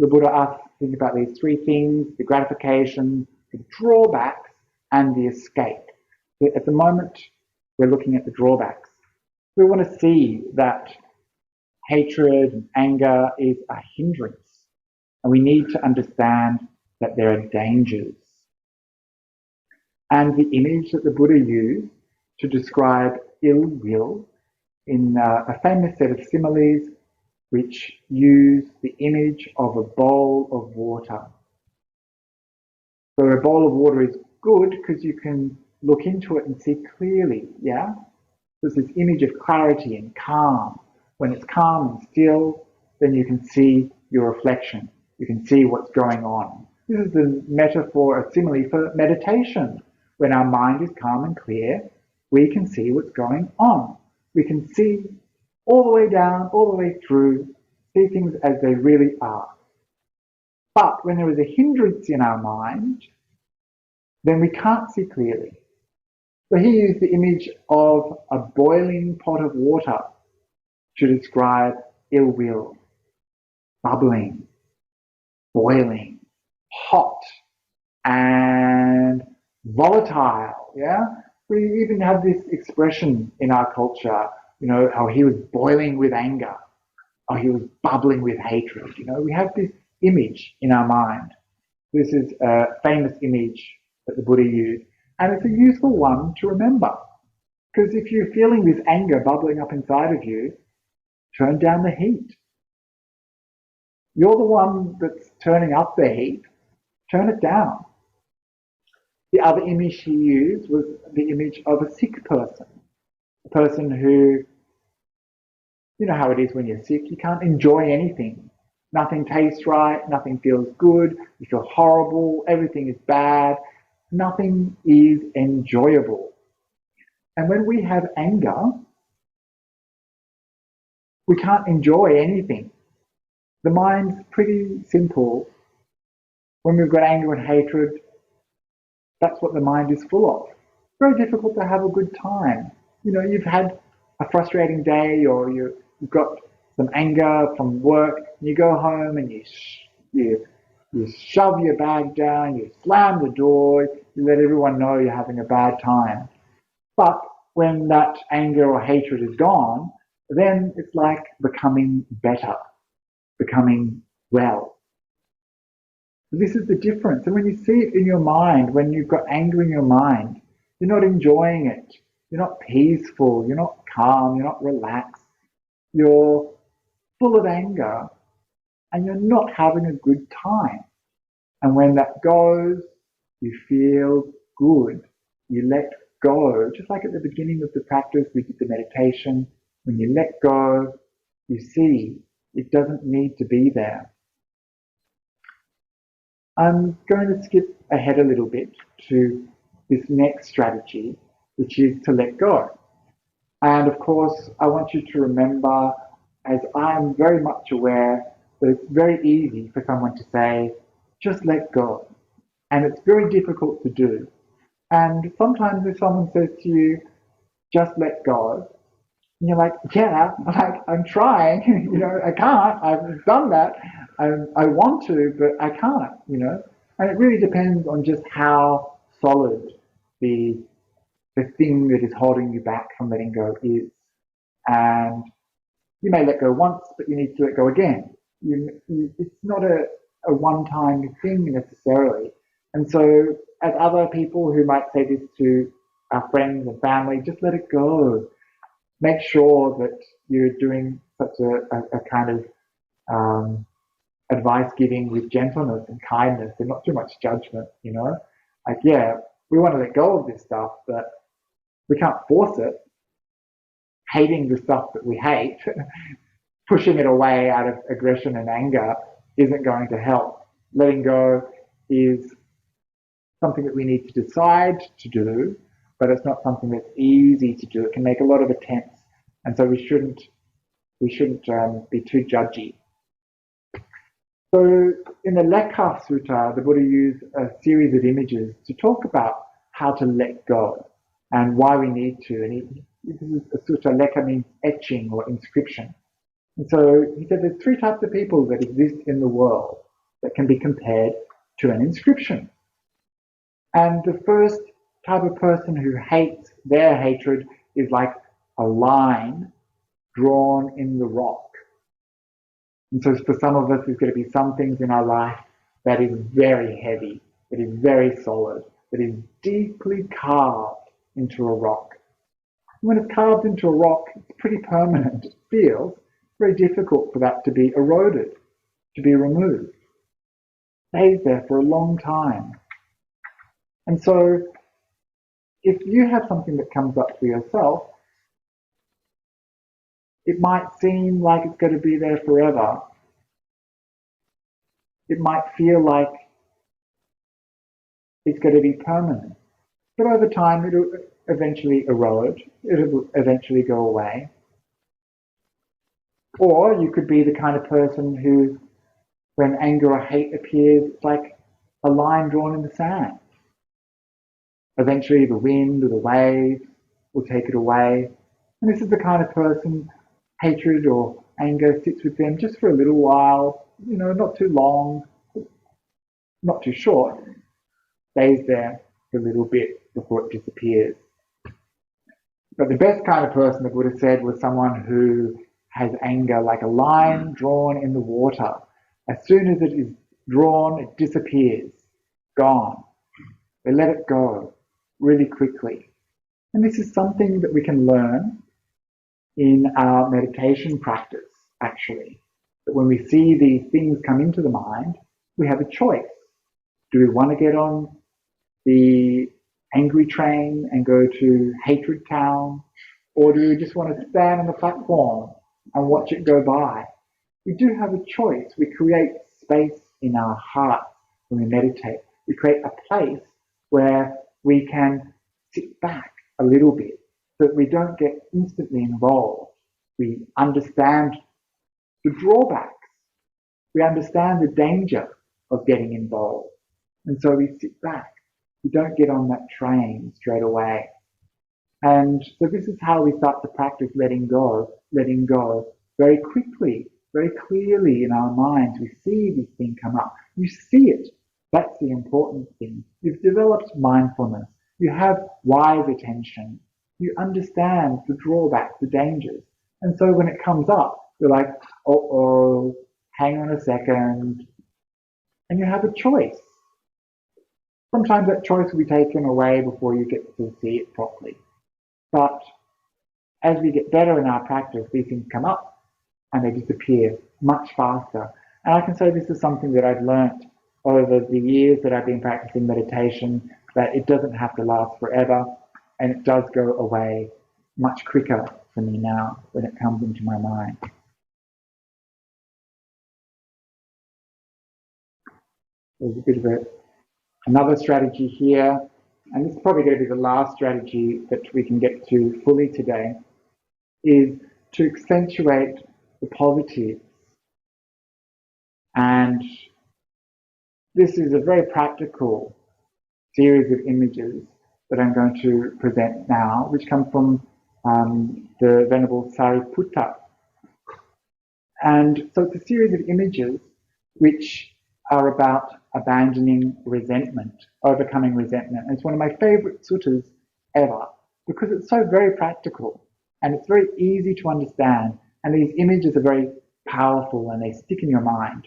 The Buddha asks to think about these three things: the gratification, the drawbacks, and the escape. At the moment, we're looking at the drawbacks. We want to see that hatred and anger is a hindrance, and we need to understand that there are dangers. And the image that the Buddha used to describe ill will in a famous set of similes which use the image of a bowl of water. So a bowl of water is good because you can look into it and see clearly, yeah? There's this image of clarity and calm. When it's calm and still, then you can see your reflection. You can see what's going on. This is the metaphor, a simile for meditation. When our mind is calm and clear, we can see what's going on. We can see all the way down, all the way through, see things as they really are. But when there is a hindrance in our mind, then we can't see clearly. So he used the image of a boiling pot of water to describe ill will, bubbling, boiling, hot, and volatile, yeah? We even have this expression in our culture, you know, how he was boiling with anger, or he was bubbling with hatred, you know? We have this image in our mind. This is a famous image that the Buddha used, and it's a useful one to remember. Because if you're feeling this anger bubbling up inside of you, turn down the heat. You're the one that's turning up the heat. Turn it down. The other image he used was the image of a sick person. A person who, you know how it is when you're sick, you can't enjoy anything. Nothing tastes right, nothing feels good, you feel horrible, everything is bad, nothing is enjoyable. And when we have anger, we can't enjoy anything. The mind's pretty simple. When we've got anger and hatred, that's what the mind is full of. It's very difficult to have a good time. You know, you've had a frustrating day, or you've got some anger from work, and you go home and you shove your bag down, you slam the door, you let everyone know you're having a bad time. But when that anger or hatred is gone, then it's like becoming better, becoming well. This is the difference. And when you see it in your mind, when you've got anger in your mind, you're not enjoying it. You're not peaceful. You're not calm. You're not relaxed. You're full of anger and you're not having a good time. And when that goes, you feel good. You let go. Just like at the beginning of the practice, we did the meditation. When you let go, you see it doesn't need to be there. I'm going to skip ahead a little bit to this next strategy, which is to let go. And of course, I want you to remember, as I'm very much aware, that it's very easy for someone to say, just let go. And it's very difficult to do. And sometimes if someone says to you, just let go, and you're like, yeah, I'm trying, you know, I can't, I've done that, I want to, but I can't, you know. And it really depends on just how solid the thing that is holding you back from letting go is. And you may let go once, but you need to let go again. It's not a one-time thing necessarily. And so as other people who might say this to our friends and family, just let it go. Make sure that you're doing such a kind of advice giving with gentleness and kindness and not too much judgment, you know. Like, yeah, we want to let go of this stuff, but we can't force it. Hating the stuff that we hate, pushing it away out of aggression and anger isn't going to help. Letting go is something that we need to decide to do, but it's not something that's easy to do. It can make a lot of attempts, and so we shouldn't be too judgy. So in the Lekha Sutta, the Buddha used a series of images to talk about how to let go and why we need to. And this is a sutta. Lekha means etching or inscription. And so he said there's three types of people that exist in the world that can be compared to an inscription. And the first type of person who hates, their hatred is like a line drawn in the rock. And so for some of us, there's going to be some things in our life that is very heavy, that is very solid, that is deeply carved into a rock. And when it's carved into a rock, it's pretty permanent. It feels very difficult for that to be eroded, to be removed. It stays there for a long time. And so if you have something that comes up for yourself, it might seem like it's going to be there forever. It might feel like it's going to be permanent. But over time, it'll eventually erode. It'll eventually go away. Or you could be the kind of person who, when anger or hate appears, it's like a line drawn in the sand. Eventually, the wind or the waves will take it away. And this is the kind of person, hatred or anger sits with them just for a little while, not too long, not too short, stays there for a little bit before it disappears. But the best kind of person, the Buddha said, was someone who has anger like a line drawn in the water. As soon as it is drawn, it disappears, gone. They let it go really quickly. And this is something that we can learn in our meditation practice, actually. That when we see these things come into the mind, we have a choice. Do we want to get on the angry train and go to hatred town? Or do we just want to stand on the platform and watch it go by? We do have a choice. We create space in our heart when we meditate. We create a place where we can sit back a little bit so that we don't get instantly involved. We understand the drawbacks. We understand the danger of getting involved. And so we sit back. We don't get on that train straight away. And so this is how we start to practice letting go very quickly, very clearly in our minds. We see this thing come up. You see it. That's the important thing. You've developed mindfulness. You have wise attention. You understand the drawbacks, the dangers. And so when it comes up, you're like, uh-oh, hang on a second. And you have a choice. Sometimes that choice will be taken away before you get to see it properly. But as we get better in our practice, these things come up and they disappear much faster. And I can say this is something that I've learnt over the years that I've been practicing meditation, that it doesn't have to last forever, and it does go away much quicker for me now when it comes into my mind. There's a bit of another strategy here, and this is probably going to be the last strategy that we can get to fully today, is to accentuate the positives. And this is a very practical series of images that I'm going to present now, which come from the Venerable Sariputta. And so it's a series of images which are about abandoning resentment, overcoming resentment. And it's one of my favorite suttas ever because it's so very practical and it's very easy to understand. And these images are very powerful and they stick in your mind.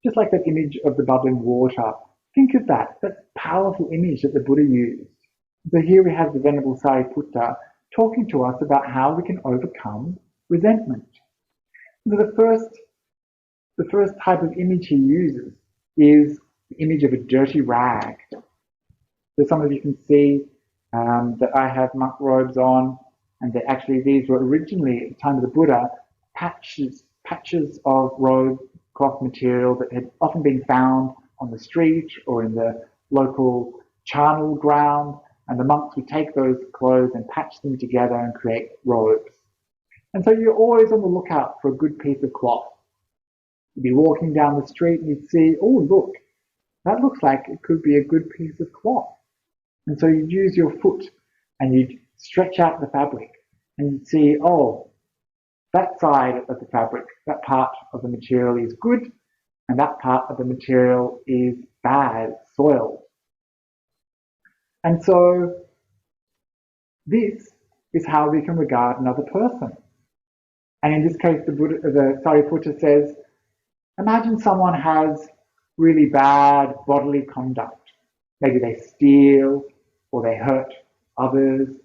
Just like that image of the bubbling water. Think of that. That's a powerful image that the Buddha used. So here we have the Venerable Sariputta talking to us about how we can overcome resentment. So the first type of image he uses is the image of a dirty rag. So some of you can see that I have monk robes on, and that actually these were originally, at the time of the Buddha, patches of robe cloth material that had often been found on the street or in the local charnel ground, and the monks would take those clothes and patch them together and create robes. And so you're always on the lookout for a good piece of cloth. You'd be walking down the street and you'd see, oh look, that looks like it could be a good piece of cloth. And so you'd use your foot and you'd stretch out the fabric and you'd see, oh, that side of the fabric, that part of the material is good, and that part of the material is bad, soiled. And so this is how we can regard another person. And in this case, the Sariputta says, imagine someone has really bad bodily conduct. Maybe they steal, or they hurt others,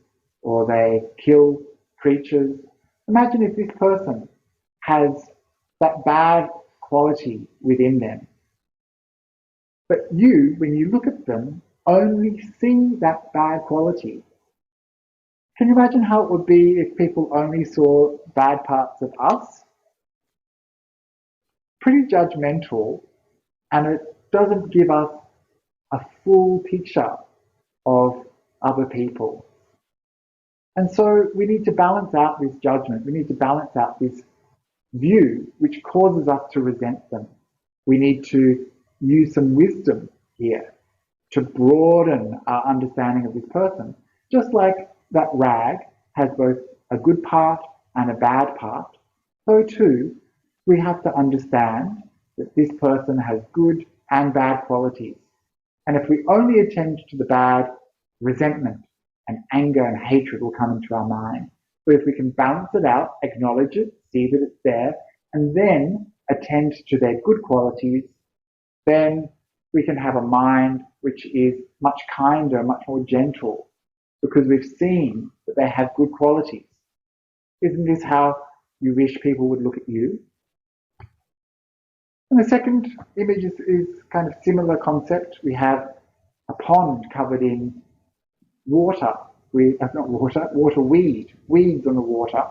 or they kill creatures. Imagine if this person has that bad quality within them. But you, when you look at them, only see that bad quality. Can you imagine how it would be if people only saw bad parts of us? Pretty judgmental, and it doesn't give us a full picture of other people. And so we need to balance out this judgment. We need to balance out this view which causes us to resent them. We need to use some wisdom here to broaden our understanding of this person. Just like that rag has both a good part and a bad part, so too we have to understand that this person has good and bad qualities. And if we only attend to the bad, resentment and anger and hatred will come into our mind. But if we can balance it out, acknowledge it, see that it's there, and then attend to their good qualities, then we can have a mind which is much kinder, much more gentle, because we've seen that they have good qualities. Isn't this how you wish people would look at you? And the second image is kind of similar concept. We have a pond covered in water. Weeds on the water.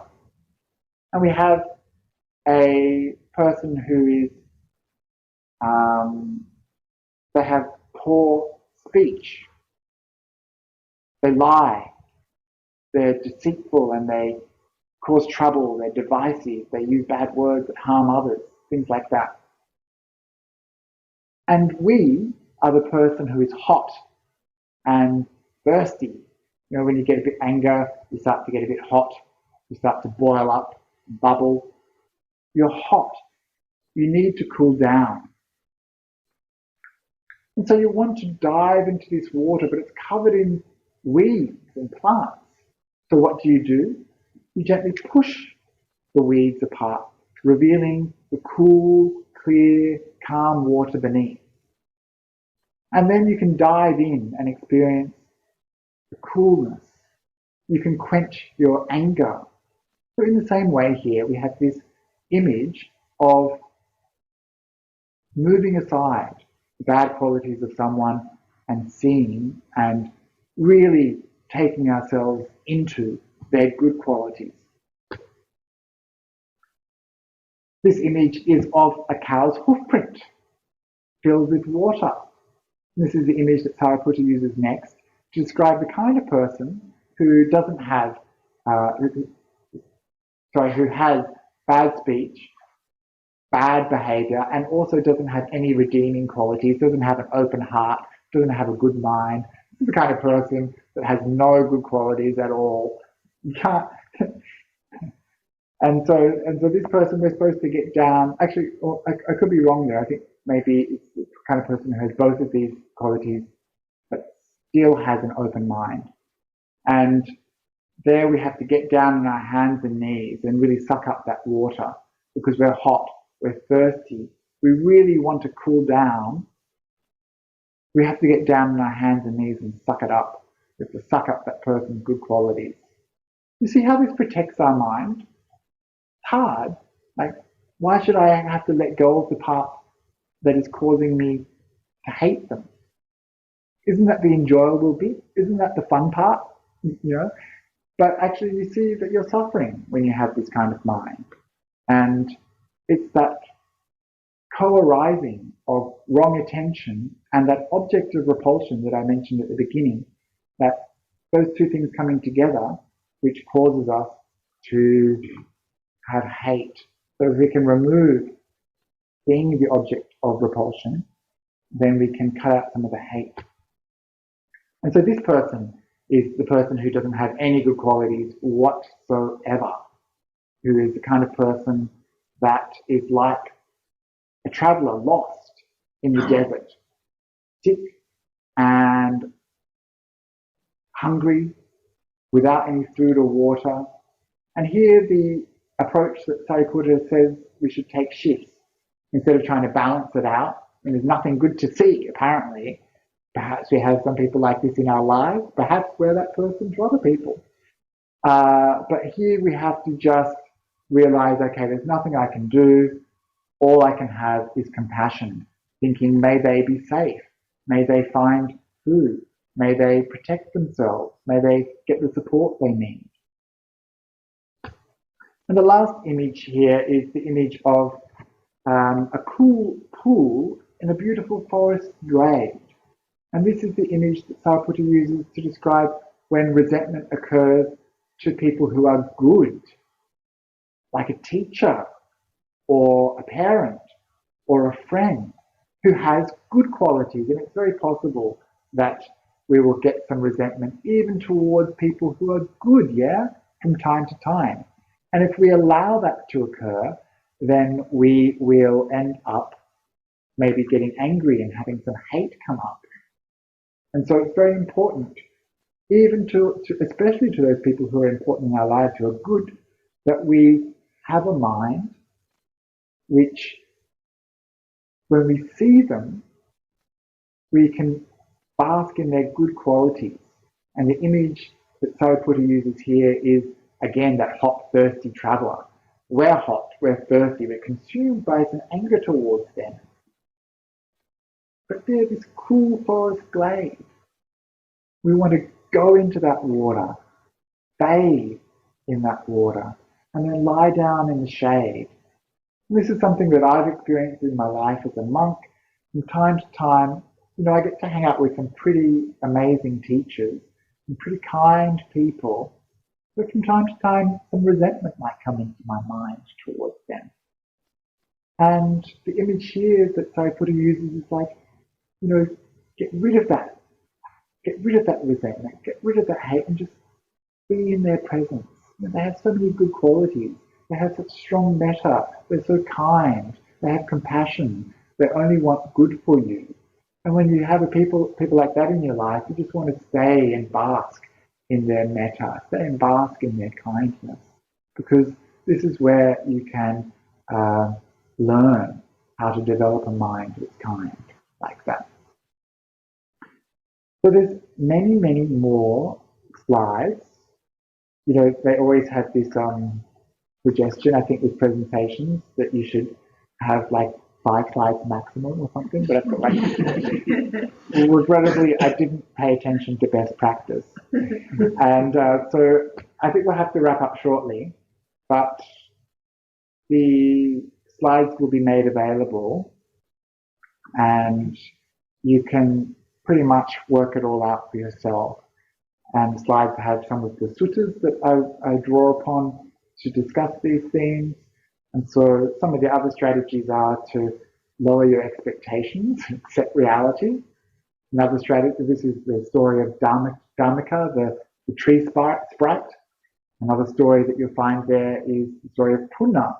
And we have a person who is, they have poor speech. They lie. They're deceitful and they cause trouble. They're divisive. They use bad words that harm others, things like that. And we are the person who is hot and thirsty. You know, when you get a bit anger, you start to get a bit hot. You start to boil up, bubble. You're hot. You need to cool down. And so you want to dive into this water, but it's covered in weeds and plants. So what do? You gently push the weeds apart, revealing the cool, clear, calm water beneath. And then you can dive in and experience the coolness. You can quench your anger. So in the same way here, we have this image of moving aside the bad qualities of someone and seeing and really taking ourselves into their good qualities. This image is of a cow's hoofprint filled with water. This is the image that Sariputta uses next to describe the kind of person who doesn't have, who has bad speech, bad behavior, and also doesn't have any redeeming qualities, doesn't have an open heart, doesn't have a good mind. This is the kind of person that has no good qualities at all. You can't. And so this person, we're supposed to get down. Actually, I could be wrong there. I think maybe it's the kind of person who has both of these qualities, but still has an open mind. And there we have to get down on our hands and knees and really suck up that water because we're hot, we're thirsty. We really want to cool down. We have to get down on our hands and knees and suck it up. We have to suck up that person's good qualities. You see how this protects our mind? It's hard. Like, why should I have to let go of the part that is causing me to hate them? Isn't that the enjoyable bit? Isn't that the fun part? You know? But actually you see that you're suffering when you have this kind of mind. And it's that co-arising of wrong attention And that object of repulsion that I mentioned at the beginning, that those two things coming together, which causes us to have hate. So if we can remove being the object of repulsion, then we can cut out some of the hate. And so this person is the person who doesn't have any good qualities whatsoever, who is the kind of person that is like a traveller lost in the desert, sick and hungry, without any food or water. And here the approach that Sariputta says we should take shifts. Instead of trying to balance it out, and there's nothing good to see, apparently. Perhaps we have some people like this in our lives. Perhaps we're that person to other people. But here we have to just realize, okay, there's nothing I can do. All I can have is compassion, thinking, may they be safe. May they find food. May they protect themselves. May they get the support they need. And the last image here is the image of a cool pool in a beautiful forest glade. And this is the image that Sariputta uses to describe when resentment occurs to people who are good, like a teacher or a parent or a friend who has good qualities. And it's very possible that we will get some resentment even towards people who are good, from time to time. And if we allow that to occur, then we will end up maybe getting angry and having some hate come up. And so it's very important, even especially to those people who are important in our lives, who are good, that we have a mind which, when we see them, we can bask in their good qualities. And the image that Sariputta uses here is, again, that hot, thirsty traveller. We're hot, we're thirsty, we're consumed by some anger towards them. But they're this cool forest glade. We want to go into that water, bathe in that water, and then lie down in the shade. And this is something that I've experienced in my life as a monk. From time to time, I get to hang out with some pretty amazing teachers and pretty kind people. But from time to time, some resentment might come into my mind towards them. And the image here that Sariputta uses is like, get rid of that. Get rid of that resentment. Get rid of that hate and just be in their presence. They have so many good qualities. They have such strong metta. They're so kind. They have compassion. They only want good for you. And when you have people like that in your life, you just want to stay and bask in their metta, stay and bask in their kindness, because this is where you can learn how to develop a mind that's kind, like that. So there's many, many more slides. They always have this suggestion, I think, with presentations that you should have like 5 slides maximum or something, but I've got like, regrettably, I didn't pay attention to best practice. And so I think we'll have to wrap up shortly, but the slides will be made available and you can pretty much work it all out for yourself. And the slides have some of the suttas that I draw upon to discuss these themes. And so some of the other strategies are to lower your expectations, accept reality. Another strategy, this is the story of Dharmika, the tree sprite. Another story that you'll find there is the story of Puṇṇa,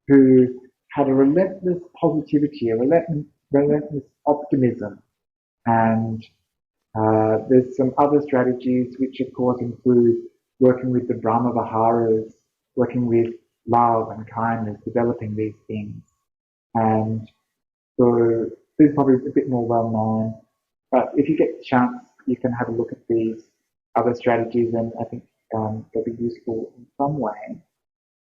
who had a relentless positivity, a relentless optimism. And there's some other strategies which of course include working with the Brahma Viharas, working with love and kindness, developing these things. And so this is probably a bit more well known, but if you get the chance, you can have a look at these other strategies, and I think they'll be useful in some way.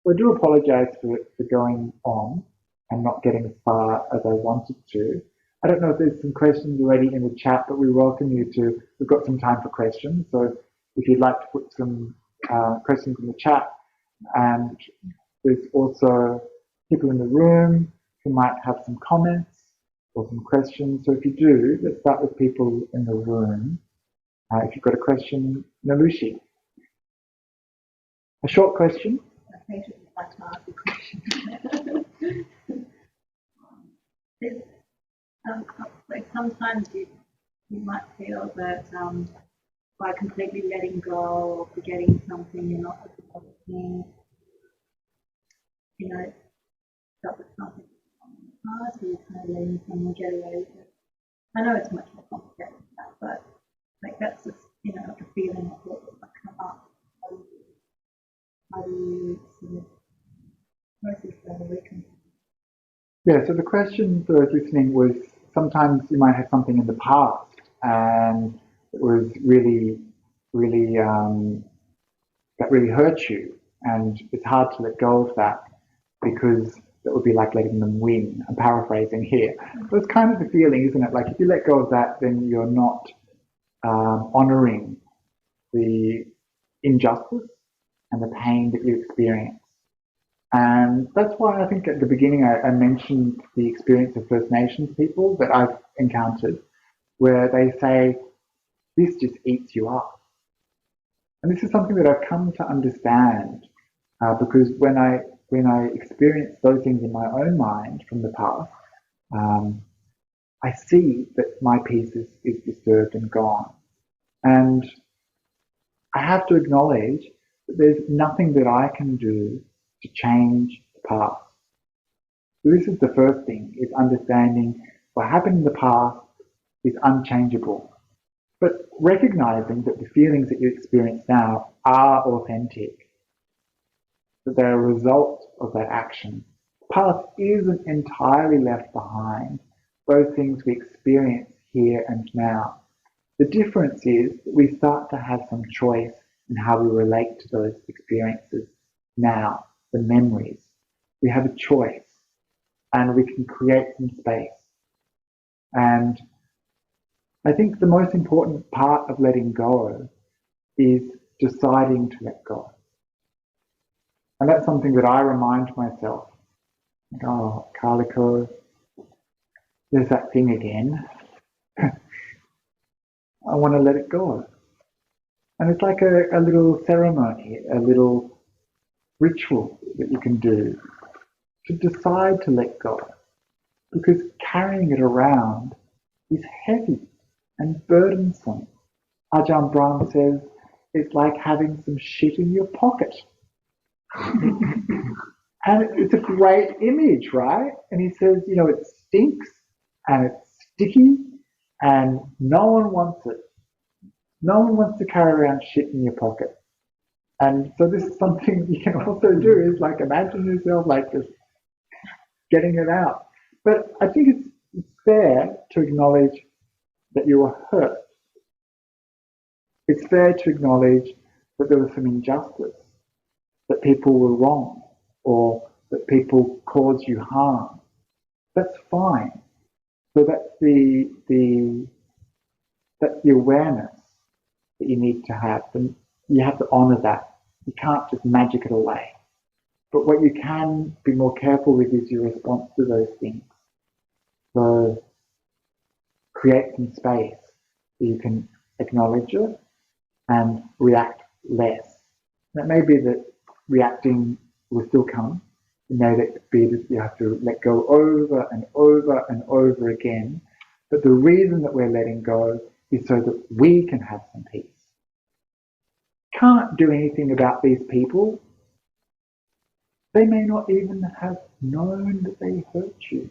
So I do apologize for going on and not getting as far as I wanted to. I don't know if there's some questions already in the chat, but we welcome you to, we've got some time for questions. So if you'd like to put some questions in the chat, and there's also people in the room who might have some comments. or some questions. So if you do, let's start with people in the room. If you've got a question, Nalushi. A short question. I think it's like to ask a question. Like sometimes you might feel that by completely letting go or forgetting something, you're not looking, that was something from the past, or you're kind of letting someone get away with it. I know it's much more complicated than that, but like that's just like a feeling of what might come up. How do you sort of process that or reconcile? Yeah, so the question for those listening was, sometimes you might have something in the past and it was really that really hurt you, and it's hard to let go of that because that would be like letting them win. I'm paraphrasing here. But it's kind of the feeling, isn't it? Like if you let go of that, then you're not honouring the injustice and the pain that you experience. And that's why I think at the beginning I mentioned the experience of First Nations people that I've encountered, where they say, this just eats you up. And this is something that I've come to understand because when I experience those things in my own mind from the past, I see that my peace is disturbed and gone. And I have to acknowledge that there's nothing that I can do to change the past. So this is the first thing, is understanding what happened in the past is unchangeable. But recognizing that the feelings that you experience now are authentic, that they're a result of that action. The past isn't entirely left behind, those things we experience here and now. The difference is that we start to have some choice in how we relate to those experiences now, the memories. We have a choice and we can create some space. And I think the most important part of letting go is deciding to let go. And that's something that I remind myself. Oh, Akaliko, there's that thing again. I want to let it go. And it's like a little ceremony, a little ritual that you can do to decide to let go. Because carrying it around is heavy and burdensome. Ajahn Brahm says it's like having some shit in your pocket. And it's a great image, right? And he says, it stinks and it's sticky and no one wants it. No one wants to carry around shit in your pocket. And so this is something you can also do, is like imagine yourself like just getting it out. But I think it's fair to acknowledge that you were hurt. It's fair to acknowledge that there was some injustice, that people were wrong, or that people caused you harm. That's fine. So that's the awareness that you need to have, and you have to honour that. You can't just magic it away. But what you can be more careful with is your response to those things. So create some space so you can acknowledge it and react less. That may be that reacting will still come. It may be that you have to let go over and over and over again. But the reason that we're letting go is so that we can have some peace. Can't do anything about these people. They may not even have known that they hurt you.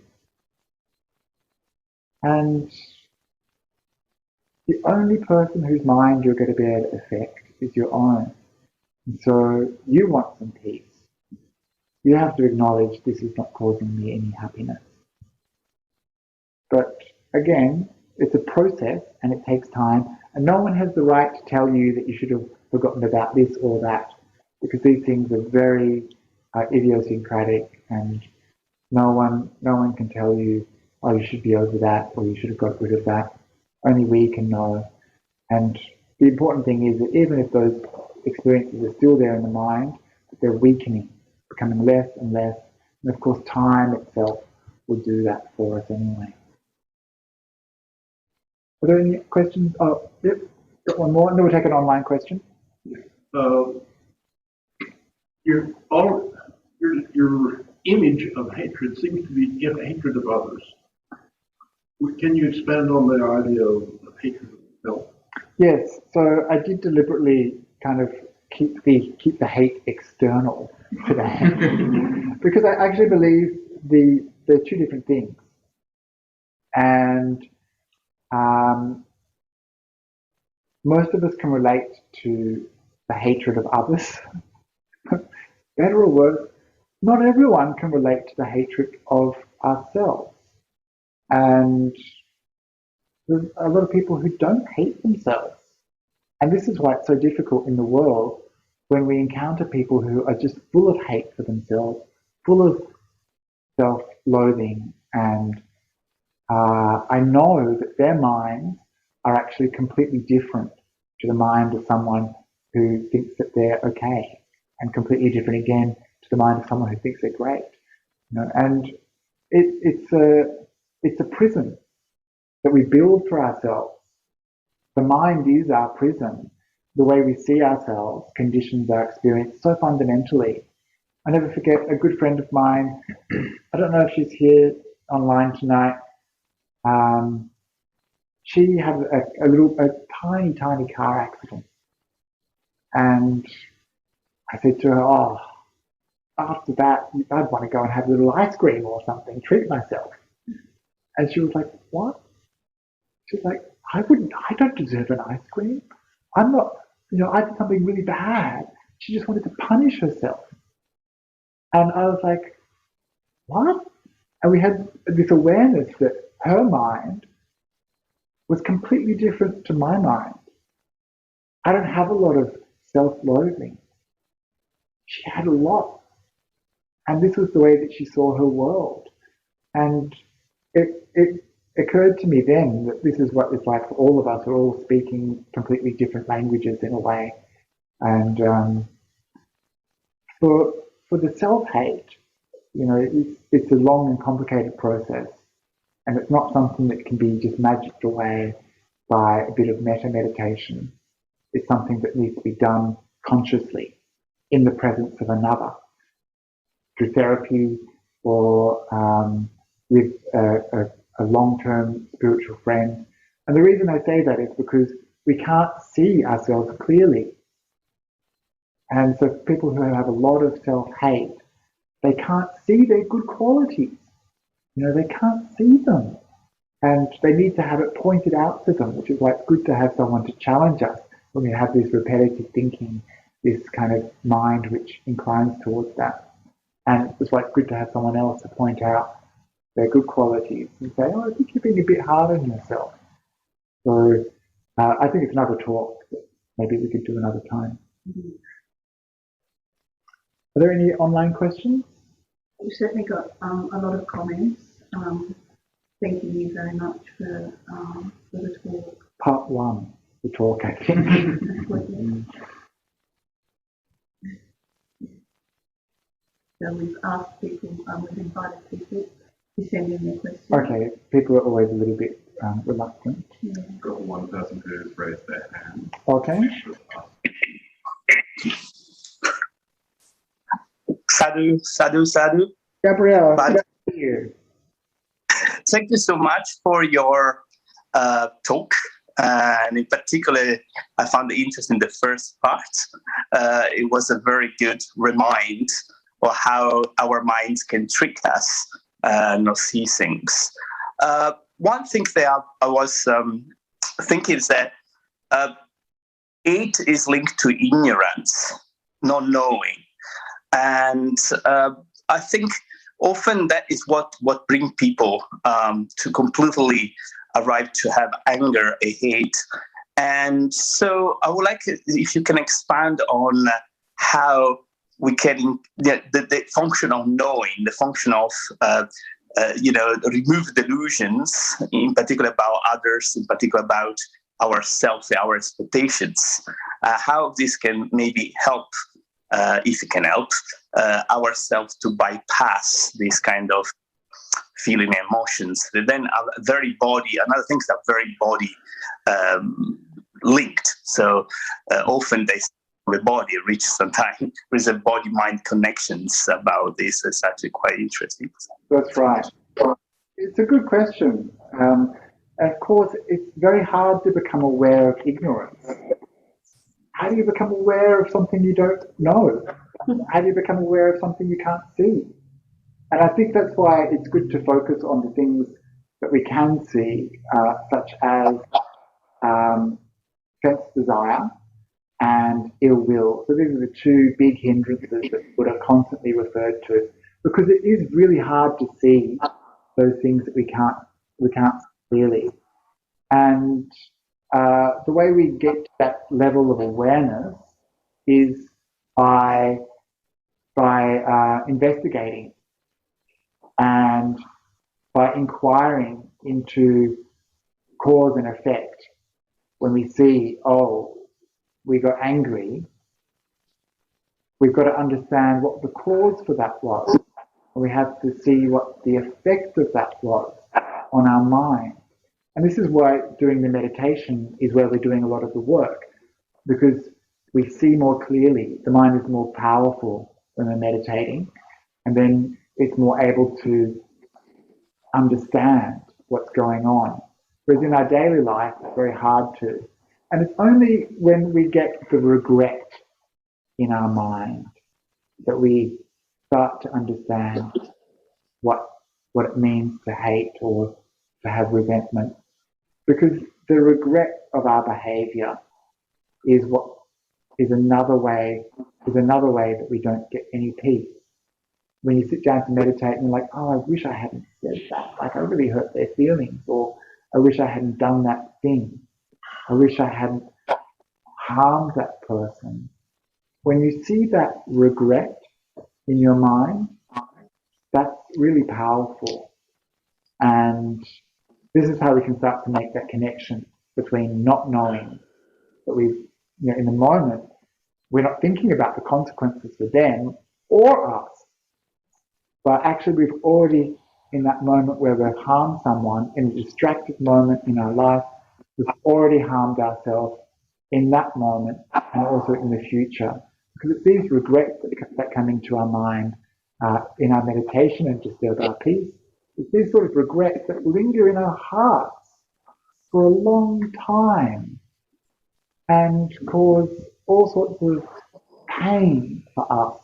And the only person whose mind you're going to be able to affect is your own. And so you want some peace. You have to acknowledge this is not causing me any happiness. But again, it's a process and it takes time. And no one has the right to tell you that you should have forgotten about this or that, because these things are very idiosyncratic, and no one can tell you, oh, you should be over that, or you should have got rid of that. Only we can know. And the important thing is that even if those experiences are still there in the mind, they're weakening, becoming less and less. And of course, time itself will do that for us anyway. Are there any questions? Oh, yep, got one more, and then we'll take an online question. Your image of hatred seems to be hatred of others. Can you expand on the idea of hatred of self? Yes, so I did deliberately kind of keep the hate external today because I actually believe they're two different things, and most of us can relate to the hatred of others. Better or worse, not everyone can relate to the hatred of ourselves, and there's a lot of people who don't hate themselves. And this is why it's so difficult in the world when we encounter people who are just full of hate for themselves, full of self-loathing, and I know that their minds are actually completely different to the mind of someone who thinks that they're okay, and completely different again to the mind of someone who thinks they're great. You know, and it's a prison that we build for ourselves. The mind is our prison. The way we see ourselves conditions our experience so fundamentally. I never forget a good friend of mine, I don't know if she's here online tonight, she had a tiny car accident. And I said to her, oh, after that, I'd want to go and have a little ice cream or something, treat myself. And she was like, what? She's like, I don't deserve an ice cream. I'm not, I did something really bad. She just wanted to punish herself. And I was like, what? And we had this awareness that her mind was completely different to my mind. I don't have a lot of self-loathing. She had a lot. And this was the way that she saw her world. And it occurred to me then that this is what it's like for all of us. We're all speaking completely different languages in a way. And for the self-hate, it's a long and complicated process. And it's not something that can be just magicked away by a bit of meta-meditation. It's something that needs to be done consciously in the presence of another, through therapy or with a long-term spiritual friend. And the reason I say that is because we can't see ourselves clearly. And so people who have a lot of self-hate, they can't see their good qualities. They can't see them. And they need to have it pointed out to them, which is why it's good to have someone to challenge us when we have this repetitive thinking, this kind of mind which inclines towards that. And it's why it's good to have someone else to point out their good qualities and say, oh, I think you're being a bit hard on yourself. So I think it's another talk that maybe we could do another time. Mm-hmm. Are there any online questions? We've certainly got a lot of comments. Thanking you very much for the talk. Part one, the talk, I think. So we've asked people, we've invited people to send in their questions. Okay, people are always a little bit reluctant. Yeah. We've got one person who's raised their hand. Okay. Sadhu. Gabrielle, Bhante. thank you. Thank you so much for your talk. And in particular, I found it interesting the first part. It was a very good remind of how our minds can trick us and not see things. One thing that I was thinking is that hate is linked to ignorance, not knowing. And I think often that is what brings people to completely arrive to have anger, a hate. And so I would like if you can expand on how we can, the function of knowing, the function of, remove delusions, in particular about others, in particular about ourselves, our expectations, how this can maybe help, if it can help, ourselves to bypass this kind of feeling emotions. Then another thing is that very body linked. So often they the body reach sometimes with the body-mind connections about this. It's actually quite interesting. That's right. It's a good question. Of course, it's very hard to become aware of ignorance. How do you become aware of something you don't know? How do you become aware of something you can't see? And I think that's why it's good to focus on the things that we can see, such as sense desire and ill will. So these are the two big hindrances that Buddha constantly referred to, because it is really hard to see those things that we can't see clearly. And the way we get to that level of awareness is by investigating and by inquiring into cause and effect. When we see, oh, we got angry, we've got to understand what the cause for that was. And we have to see what the effect of that was on our mind. And this is why doing the meditation is where we're doing a lot of the work, because we see more clearly. The mind is more powerful when we're meditating, and then it's more able to understand what's going on. Whereas in our daily life, it's very hard to. And it's only when we get the regret in our mind that we start to understand what it means to hate or to have resentment. Because the regret of our behavior is another way that we don't get any peace. When you sit down to meditate and you're like, oh, I wish I hadn't said that. Like, I really hurt their feelings, or I wish I hadn't done that thing. I wish I hadn't harmed that person. When you see that regret in your mind, that's really powerful. And this is how we can start to make that connection between not knowing that in the moment, we're not thinking about the consequences for them or us. But actually, we've already, in that moment where we've harmed someone, in a distracted moment in our life, we've already harmed ourselves in that moment and also in the future. Because it's these regrets that come into our mind in our meditation and disturb our peace. It's these sort of regrets that linger in our hearts for a long time and cause all sorts of pain for us.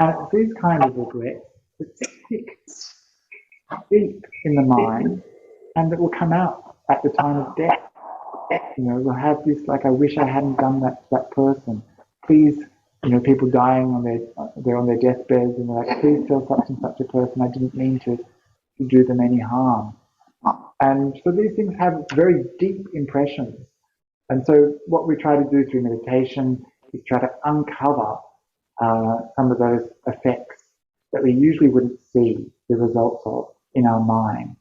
And it's these kind of regrets that stick deep in the mind and that will come out at the time of death. We'll have this, like, I wish I hadn't done that person. Please, people dying they're on their deathbeds and they're like, please tell such and such a person I didn't mean to do them any harm. And so these things have very deep impressions. And so what we try to do through meditation is try to uncover some of those effects that we usually wouldn't see the results of in our minds.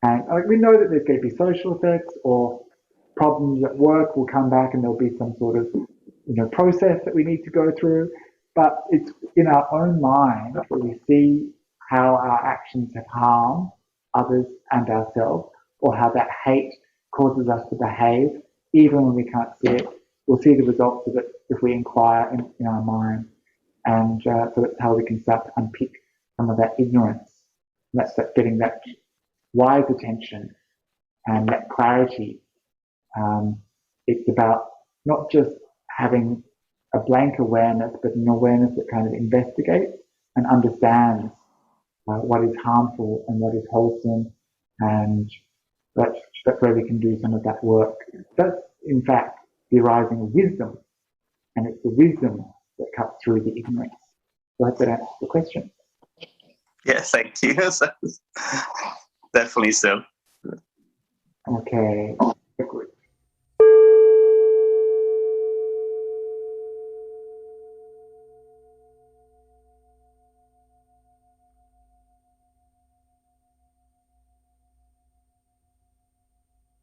And we know that there's going to be social effects, or problems at work will come back and there'll be some sort of process that we need to go through. But it's in our own mind where we see how our actions have harmed others and ourselves, or how that hate causes us to behave, even when we can't see it. We'll see the results of it if we inquire in our mind. And so that's how we can start to unpick some of that ignorance. And that's getting that wise attention and that clarity. It's about not just having a blank awareness, but an awareness that kind of investigates and understands what is harmful and what is wholesome. And that's where we can do some of that work. That's, in fact, the arising of wisdom. And it's the wisdom that cuts through the ignorance. So I hope that answers the question. Yes, thank you. Definitely so. Okay.